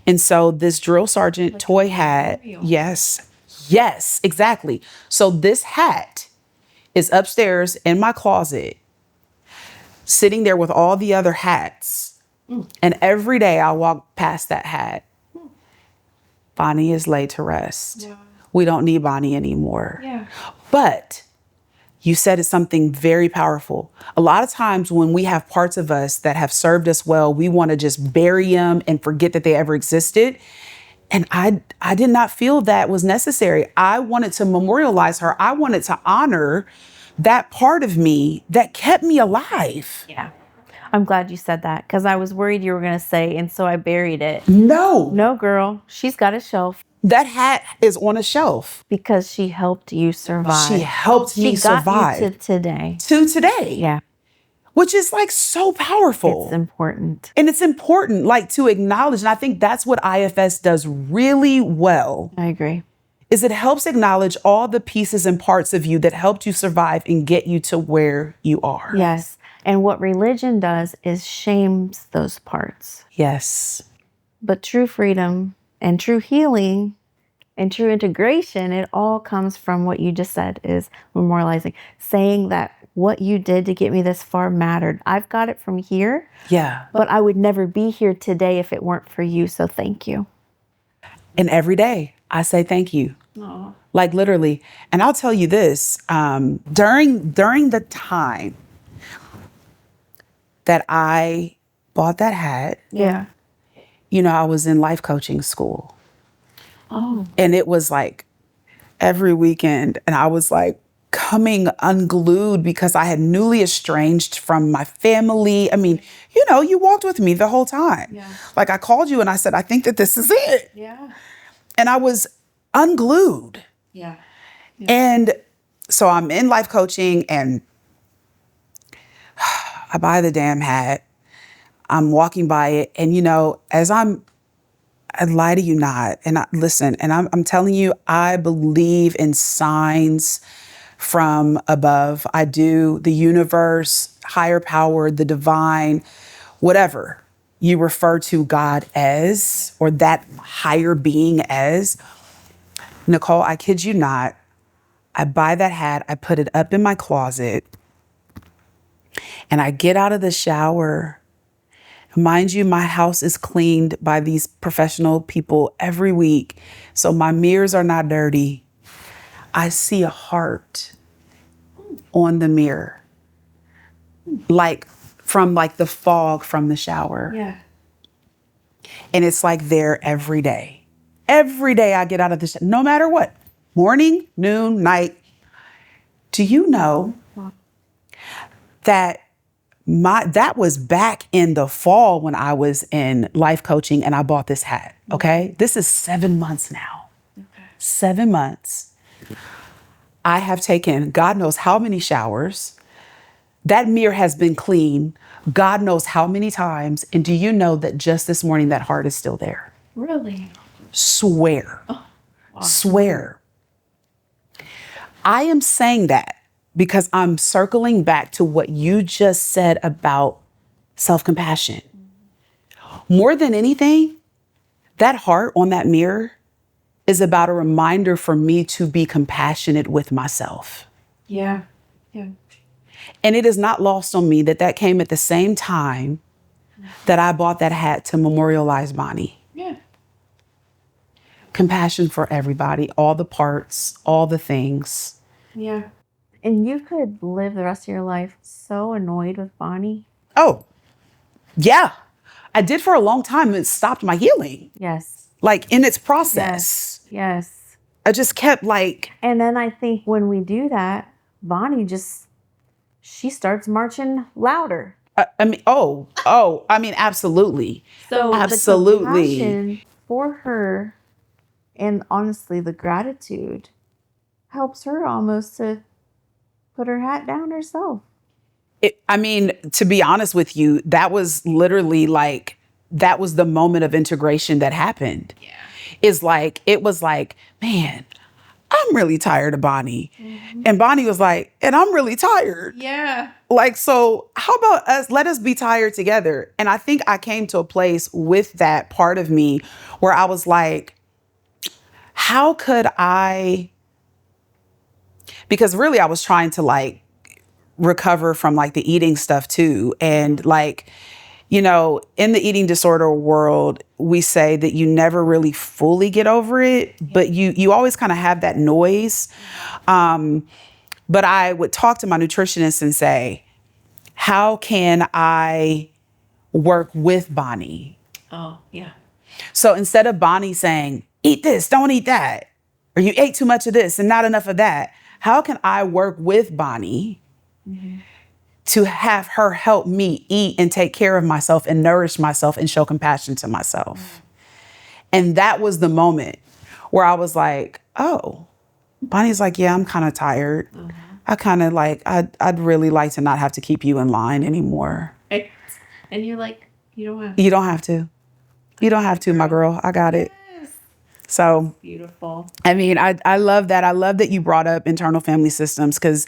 And so this drill sergeant toy hat, yes. Yes, exactly. So this hat is upstairs in my closet, sitting there with all the other hats. And every day I walk past that hat. Bonnie is laid to rest. Yeah. We don't need Bonnie anymore. Yeah. But you said it's something very powerful. A lot of times when we have parts of us that have served us well, we want to just bury them and forget that they ever existed. And I did not feel that was necessary. I wanted to memorialize her. I wanted to honor that part of me that kept me alive. Yeah. I'm glad you said that because I was worried you were going to say, and so I buried it. No, No, girl, she's got a shelf that hat is on a shelf. because she helped you survive. She helped me She got survive you to today. to today. Yeah, Which is like so powerful. it's important. And it's important like to acknowledge. And I think that's what IFS does really well, I agree. is it helps acknowledge all the pieces and parts of you that helped you survive and get you to where you are. Yes. And what religion does is shames those parts. Yes. But true freedom and true healing and true integration, it all comes from what you just said, is memorializing, saying that what you did to get me this far mattered. I've got it from here, Yeah. but I would never be here today if it weren't for you. So thank you. And every day I say thank you. Aww. Like literally. And I'll tell you this, during the time that I bought that hat, Yeah. you know, I was in life coaching school. Oh. And it was like every weekend. And I was like coming unglued because I had newly estranged from my family. I mean, you know, you walked with me the whole time. Yeah. Like I called you and I said, I think that this is it. Yeah. And I was unglued. Yeah. And so I'm in life coaching and I buy the damn hat. I'm walking by it. And, you know, I lie to you not. And listen, and I'm telling you, I believe in signs from above. I do. The universe, higher power, the divine, whatever you refer to God as, or that higher being as. Nicole, I kid you not. I buy that hat. I put it up in my closet. And I get out of the shower. Mind you, my house is cleaned by these professional people every week, so my mirrors are not dirty. I see a heart on the mirror, like from like the fog from the shower. Yeah. And it's like there every day. Every day I get out of the shower, no matter what, morning, noon, night. Do you know that that was back in the fall when I was in life coaching and I bought this hat, okay? This is 7 months now. Okay. 7 months. I have taken God knows how many showers. That mirror has been clean God knows how many times. And do you know that just this morning that heart is still there? Really? Swear. Oh, wow. Swear. I am saying that because I'm circling back to what you just said about self-compassion. More than anything, that heart on that mirror is about a reminder for me to be compassionate with myself. Yeah. Yeah. And it is not lost on me that came at the same time that I bought that hat to memorialize Bonnie. Yeah. Compassion for everybody, all the parts, all the things. Yeah. And you could live the rest of your life so annoyed with Bonnie. Oh, yeah. I did for a long time. It stopped my healing. Yes. Like in its process. Yes. I just kept like. And then I think when we do that, Bonnie she starts marching louder. I mean, absolutely. So absolutely. The compassion for her and honestly the gratitude helps her almost to put her hat down herself. I mean, to be honest with you, that was literally like, that was the moment of integration that happened. Yeah. Is like, it was like, man, I'm really tired of Bonnie. And Bonnie was like, and I'm really tired. Yeah. Like, so how about us, let us be tired together. And I think I came to a place with that part of me where I was like, how could I, because really I was trying to like recover from like the eating stuff too. And like, you know, in the eating disorder world, we say that you never really fully get over it, but you always kind of have that noise. But I would talk to my nutritionist and say, how can I work with Bonnie? Oh, yeah. So instead of Bonnie saying, eat this, don't eat that, or you ate too much of this and not enough of that, how can I work with Bonnie to have her help me eat and take care of myself and nourish myself and show compassion to myself? And that was the moment where I was like, oh, Bonnie's like, yeah, I'm kind of tired. I kind of like, I'd really like to not have to keep you in line anymore. And you're like, you don't have You don't have to. You don't have to, my girl. I got it. Yes. So Beautiful. I mean, I love that. I love that you brought up internal family systems, because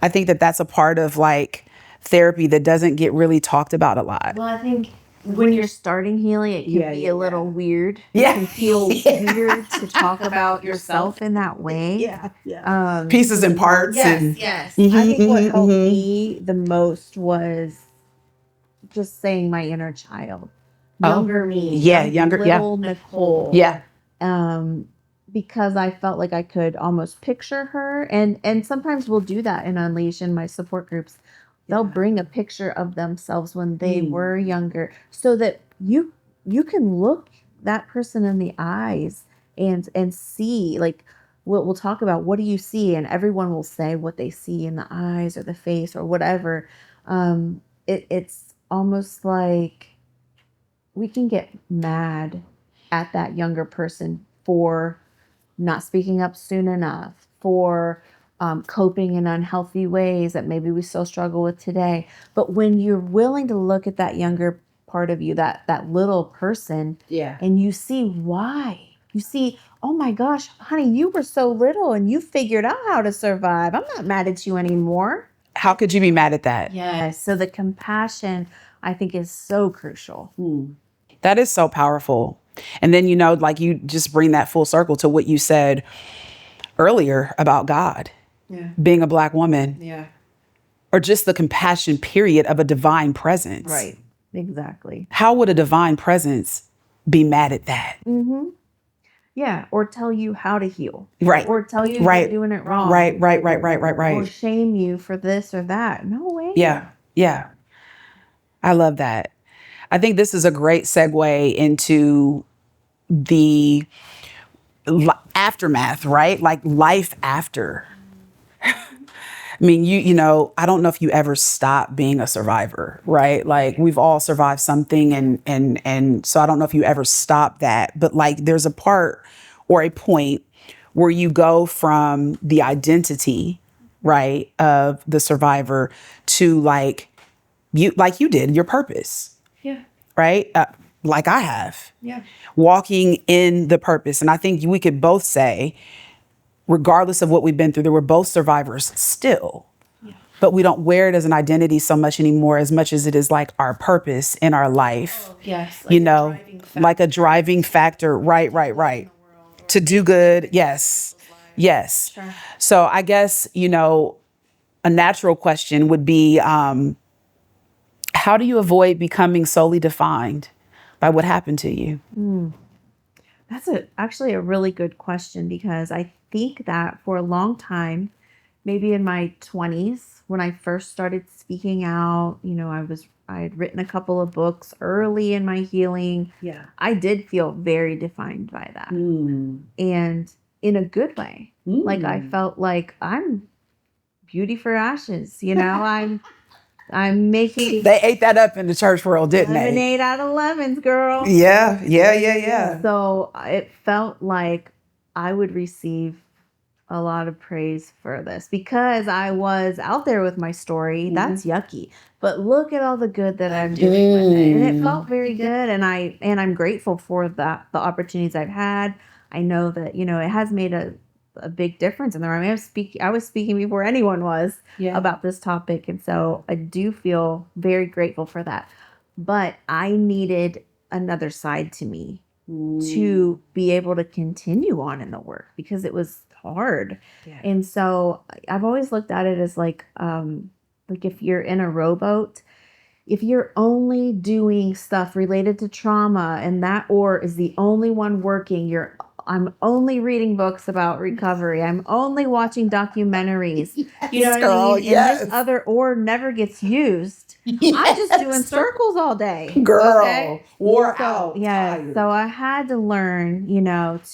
I think that that's a part of like therapy that doesn't get really talked about a lot. Well, I think when you're starting healing, it can be a little weird. Yeah. It can feel weird to talk about yourself in that way. Yeah. Pieces and parts. And Yes. I think what helped me the most was just saying my inner child. Younger me. Yeah, younger. Little Nicole. Yeah. Because I felt like I could almost picture her. And sometimes we'll do that in Unleash in my support groups. They'll bring a picture of themselves when they were younger, so that you can look that person in the eyes and see, like, we'll talk about, what do you see? And everyone will say what they see in the eyes or the face or whatever. It's almost like we can get mad at that younger person for not speaking up soon enough, for coping in unhealthy ways that maybe we still struggle with today. But when you're willing to look at that younger part of you, that little person, and you see why. You see, oh my gosh, honey, you were so little and you figured out how to survive. I'm not mad at you anymore. How could you be mad at that? Yes. So the compassion, I think, is so crucial. That is so powerful. And then, you know, like, you just bring that full circle to what you said earlier about God being a Black woman. Yeah. Or just the compassion, period, of a divine presence. Right. Exactly. How would a divine presence be mad at that? Yeah. Or tell you how to heal. Right. Or tell you you're doing it wrong. Right. Or shame you for this or that. No way. Yeah. Yeah. I love that. I think this is a great segue into the aftermath, right? Like life after. I mean, you know, I don't know if you ever stop being a survivor, right? Like, we've all survived something, and so I don't know if you ever stop that, but like, there's a part or a point where you go from the identity, right, of the survivor to like you did, your purpose. Yeah. Right? Like I have. Yeah. Walking in the purpose. And I think we could both say, regardless of what we've been through, that we're both survivors still. Yeah. But we don't wear it as an identity so much anymore, as much as it is like our purpose in our life. Oh, yes. Like, you know, like a driving factor. Right. To do good. Yes. Sure. So I guess, you know, a natural question would be, how do you avoid becoming solely defined by what happened to you? That's actually a really good question, because I think that for a long time, maybe in my 20s, when I first started speaking out, you know, I had written a couple of books early in my healing. Yeah. I did feel very defined by that. And in a good way. Like, I felt like I'm beauty for ashes, you know, I'm making. They ate that up in the church world, didn't they? Lemonade out of lemons, girl. Yeah. So it felt like I would receive a lot of praise for this because I was out there with my story. That's yucky. But look at all the good that I'm doing with it. And it felt very good, and I'm grateful for that, the opportunities I've had. I know that, it has made a big difference in the room. I was speaking before anyone was about this topic, and so I do feel very grateful for that. But I needed another side to me to be able to continue on in the work because it was hard. Yeah. And so I've always looked at it as like if you're in a rowboat, if you're only doing stuff related to trauma and that oar is the only one working, I'm only reading books about recovery. I'm only watching documentaries. Yes, you know what I mean? Yes. And this other oar never gets used. Yes. I'm just doing circles all day. Girl, okay? Wore out. Yeah. Tired. So I had to learn,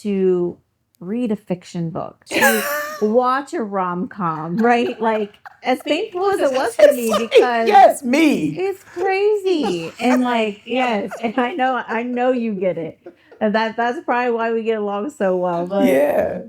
to read a fiction book, to watch a rom-com, right? Like, as painful as it was for me, because yes, me. It's crazy. And yes, and I know you get it. And that's probably why we get along so well. But I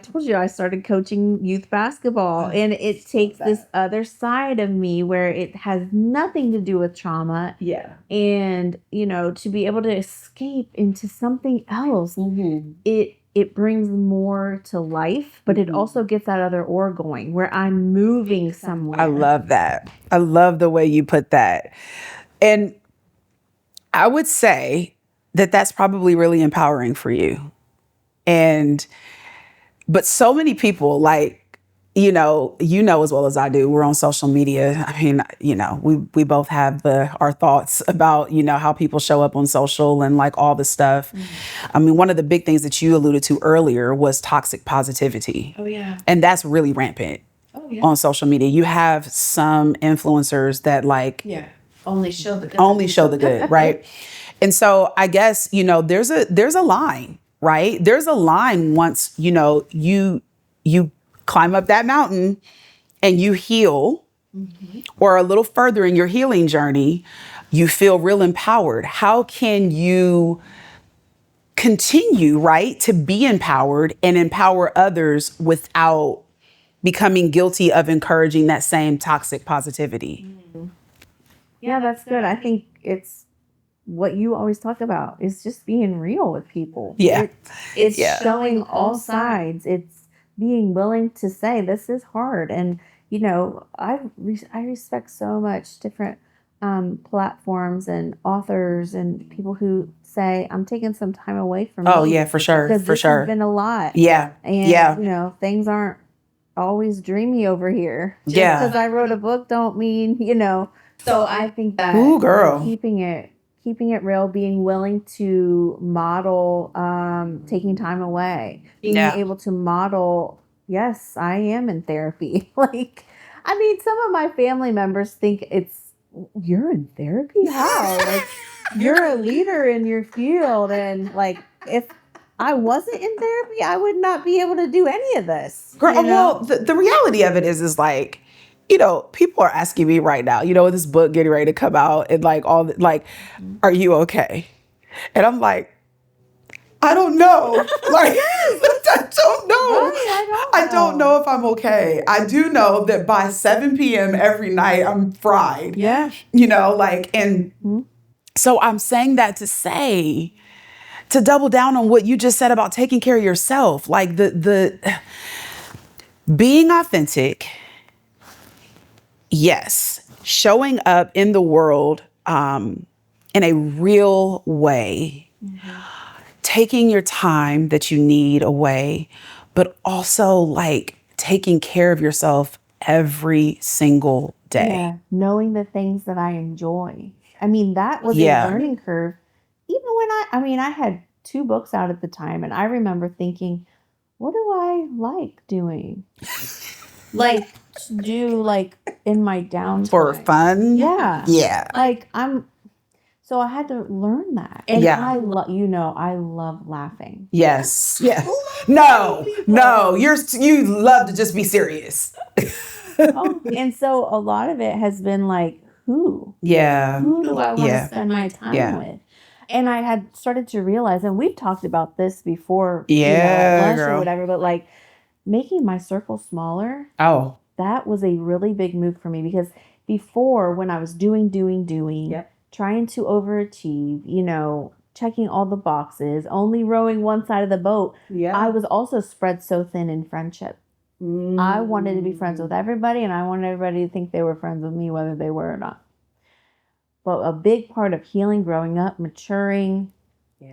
told you I started coaching youth basketball, and it takes this other side of me where it has nothing to do with trauma. Yeah. And, to be able to escape into something else, it brings more to life, but it also gets that other oar going where I'm moving somewhere. I love that. I love the way you put that. And I would say that that's probably really empowering for you. But so many people, as well as I do, we're on social media. I mean, we both have our thoughts about, how people show up on social and all the stuff. Mm-hmm. I mean, one of the big things that you alluded to earlier was toxic positivity. Oh, yeah. And that's really rampant on social media. You have some influencers that only show the good. Only show the good, right? And so I guess, there's a line, right? There's a line once, you climb up that mountain and you heal, or a little further in your healing journey, you feel real empowered. How can you continue, right, to be empowered and empower others without becoming guilty of encouraging that same toxic positivity? Mm-hmm. Yeah, that's good. I think it's what you always talk about is just being real with people. Yeah. It's showing all sides. It's being willing to say this is hard. And, I respect so much different platforms and authors and people who say, I'm taking some time away from Oh, yeah, for sure. Because for this sure. has been a lot. Yeah. And, things aren't always dreamy over here. Just because I wrote a book don't mean, So I think that Ooh, girl. keeping it real, being willing to model taking time away, being able to model, yes, I am in therapy. Some of my family members think you're in therapy? How? You're a leader in your field, and if I wasn't in therapy, I would not be able to do any of this. Girl, well, the reality of it is people are asking me right now, this book getting ready to come out and are you okay? And I'm like, I don't know. I don't know. Right, I don't know if I'm okay. I do know that by 7 p.m. every night I'm fried. Yeah. So I'm saying that to double down on what you just said about taking care of yourself, the being authentic. Yes, showing up in the world in a real way, taking your time that you need away, but also taking care of yourself every single day. Yeah, knowing the things that I enjoy. That was a learning curve. Even when I had 2 books out at the time, and I remember thinking, what do I like doing? To do in my downtime. For fun? Yeah. Yeah. So I had to learn that. And I love laughing. Yes. Yes. No, you love to just be serious. And so a lot of it has been who? Yeah. Who do I want to spend my time with? And I had started to realize, and we've talked about this before, at Yeah, lunch or girl. whatever, but like making my circle smaller, Oh, that was a really big move for me because before when I was doing, Yep. trying to overachieve, checking all the boxes, only rowing one side of the boat, yeah. I was also spread so thin in friendship. I wanted to be friends with everybody and I wanted everybody to think they were friends with me, whether they were or not. But a big part of healing, growing up, maturing,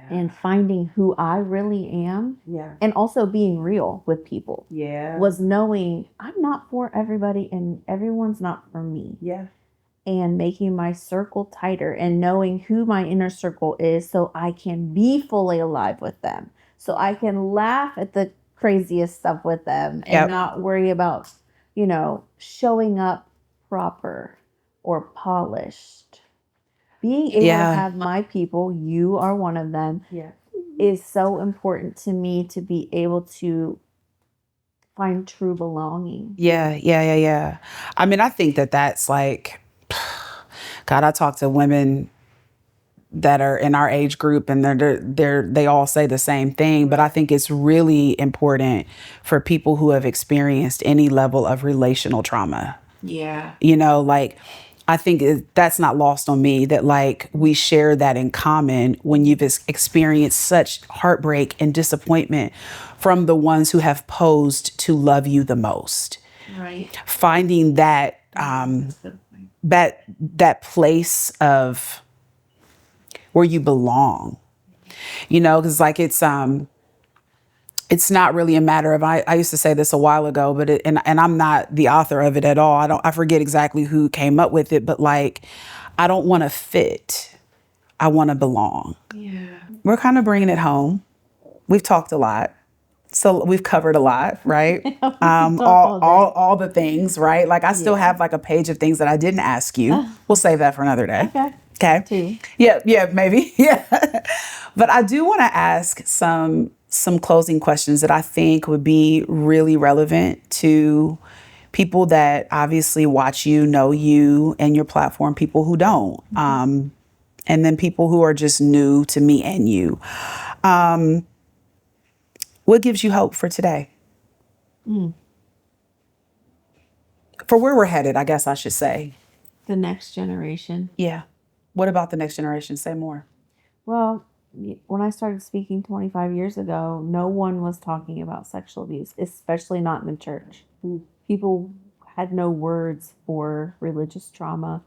and finding who I really am, and also being real with people, was knowing I'm not for everybody and everyone's not for me. And making my circle tighter and knowing who my inner circle is so I can be fully alive with them. So I can laugh at the craziest stuff with them and Yep. not worry about, showing up proper or polished. Being able to have my people, you are one of them, is so important to me to be able to find true belonging. Yeah. I mean, I think that that's like, God, I talk to women that are in our age group and they all say the same thing, but I think it's really important for people who have experienced any level of relational trauma. Yeah. Like, I think that's not lost on me that like we share that in common when you've experienced such heartbreak and disappointment from the ones who have posed to love you the most. Right. Finding that that place of where you belong, because like it's not really a matter of, I used to say this a while ago, but and I'm not the author of it at all. I forget exactly who came up with it, but like, I don't want to fit. I want to belong. Yeah. We're kind of bringing it home. We've talked a lot. So we've covered a lot, right? All the things, right? Like I still have like a page of things that I didn't ask you. We'll save that for another day. Okay. Two. Yeah, maybe. Yeah. But I do want to ask some closing questions that I think would be really relevant to people that obviously watch you, know you and your platform, people who don't, and then people who are just new to me and you. What gives you hope for today? For where we're headed, I guess I should say. The next generation. Yeah. What about the next generation? Say more. Well, when I started speaking 25 years ago, no one was talking about sexual abuse, especially not in the church. People had no words for religious trauma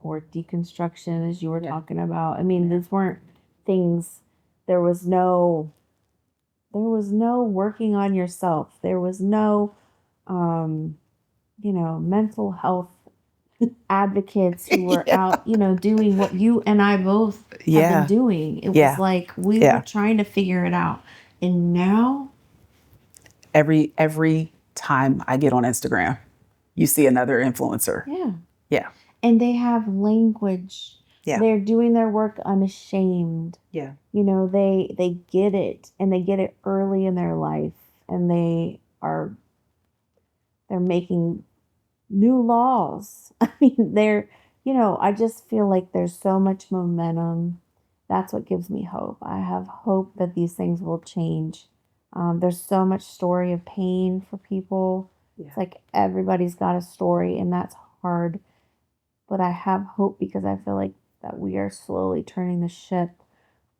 or deconstruction, as you were talking about. I mean, these weren't things. There was no working on yourself. There was no, mental health advocates who were out, doing what you and I both have been doing. It was like we were trying to figure it out. And now every time I get on Instagram, you see another influencer. Yeah. And they have language. Yeah. They're doing their work unashamed. Yeah. They get it and they get it early in their life and they're making new laws. I mean, I just feel like there's so much momentum. That's what gives me hope. I have hope that these things will change. There's so much story of pain for people. It's like everybody's got a story and that's hard. But I have hope because I feel like that we are slowly turning the ship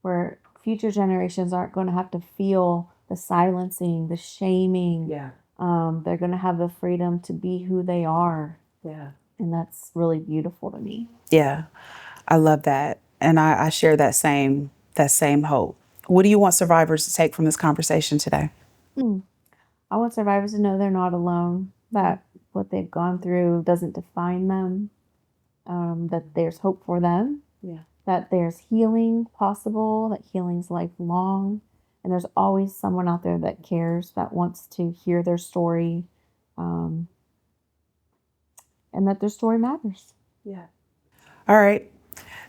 where future generations aren't going to have to feel the silencing, the shaming. They're going to have the freedom to be who they are. And that's really beautiful to me. Yeah. I love that. And I share that same hope. What do you want survivors to take from this conversation today? I want survivors to know they're not alone, that what they've gone through doesn't define them, that there's hope for them, that there's healing possible, that healing's lifelong, and there's always someone out there that cares, that wants to hear their story, and that their story matters. All right.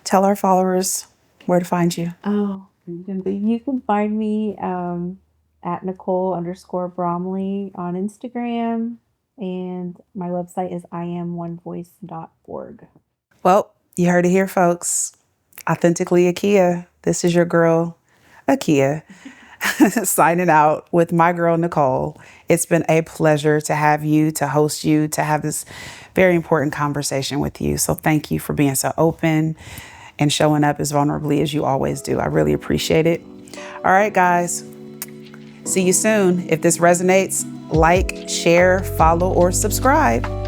Tell our followers where to find you. Oh, you can find me at Nicole_Bromley on Instagram, and my website is iamonevoice.org. Well, you heard it here, folks. Authentically Akia. This is your girl, Akia, signing out with my girl, Nicole. It's been a pleasure to have you, to host you, to have this very important conversation with you. So thank you for being so open and showing up as vulnerably as you always do. I really appreciate it. All right, guys. See you soon. If this resonates, like, share, follow, or subscribe.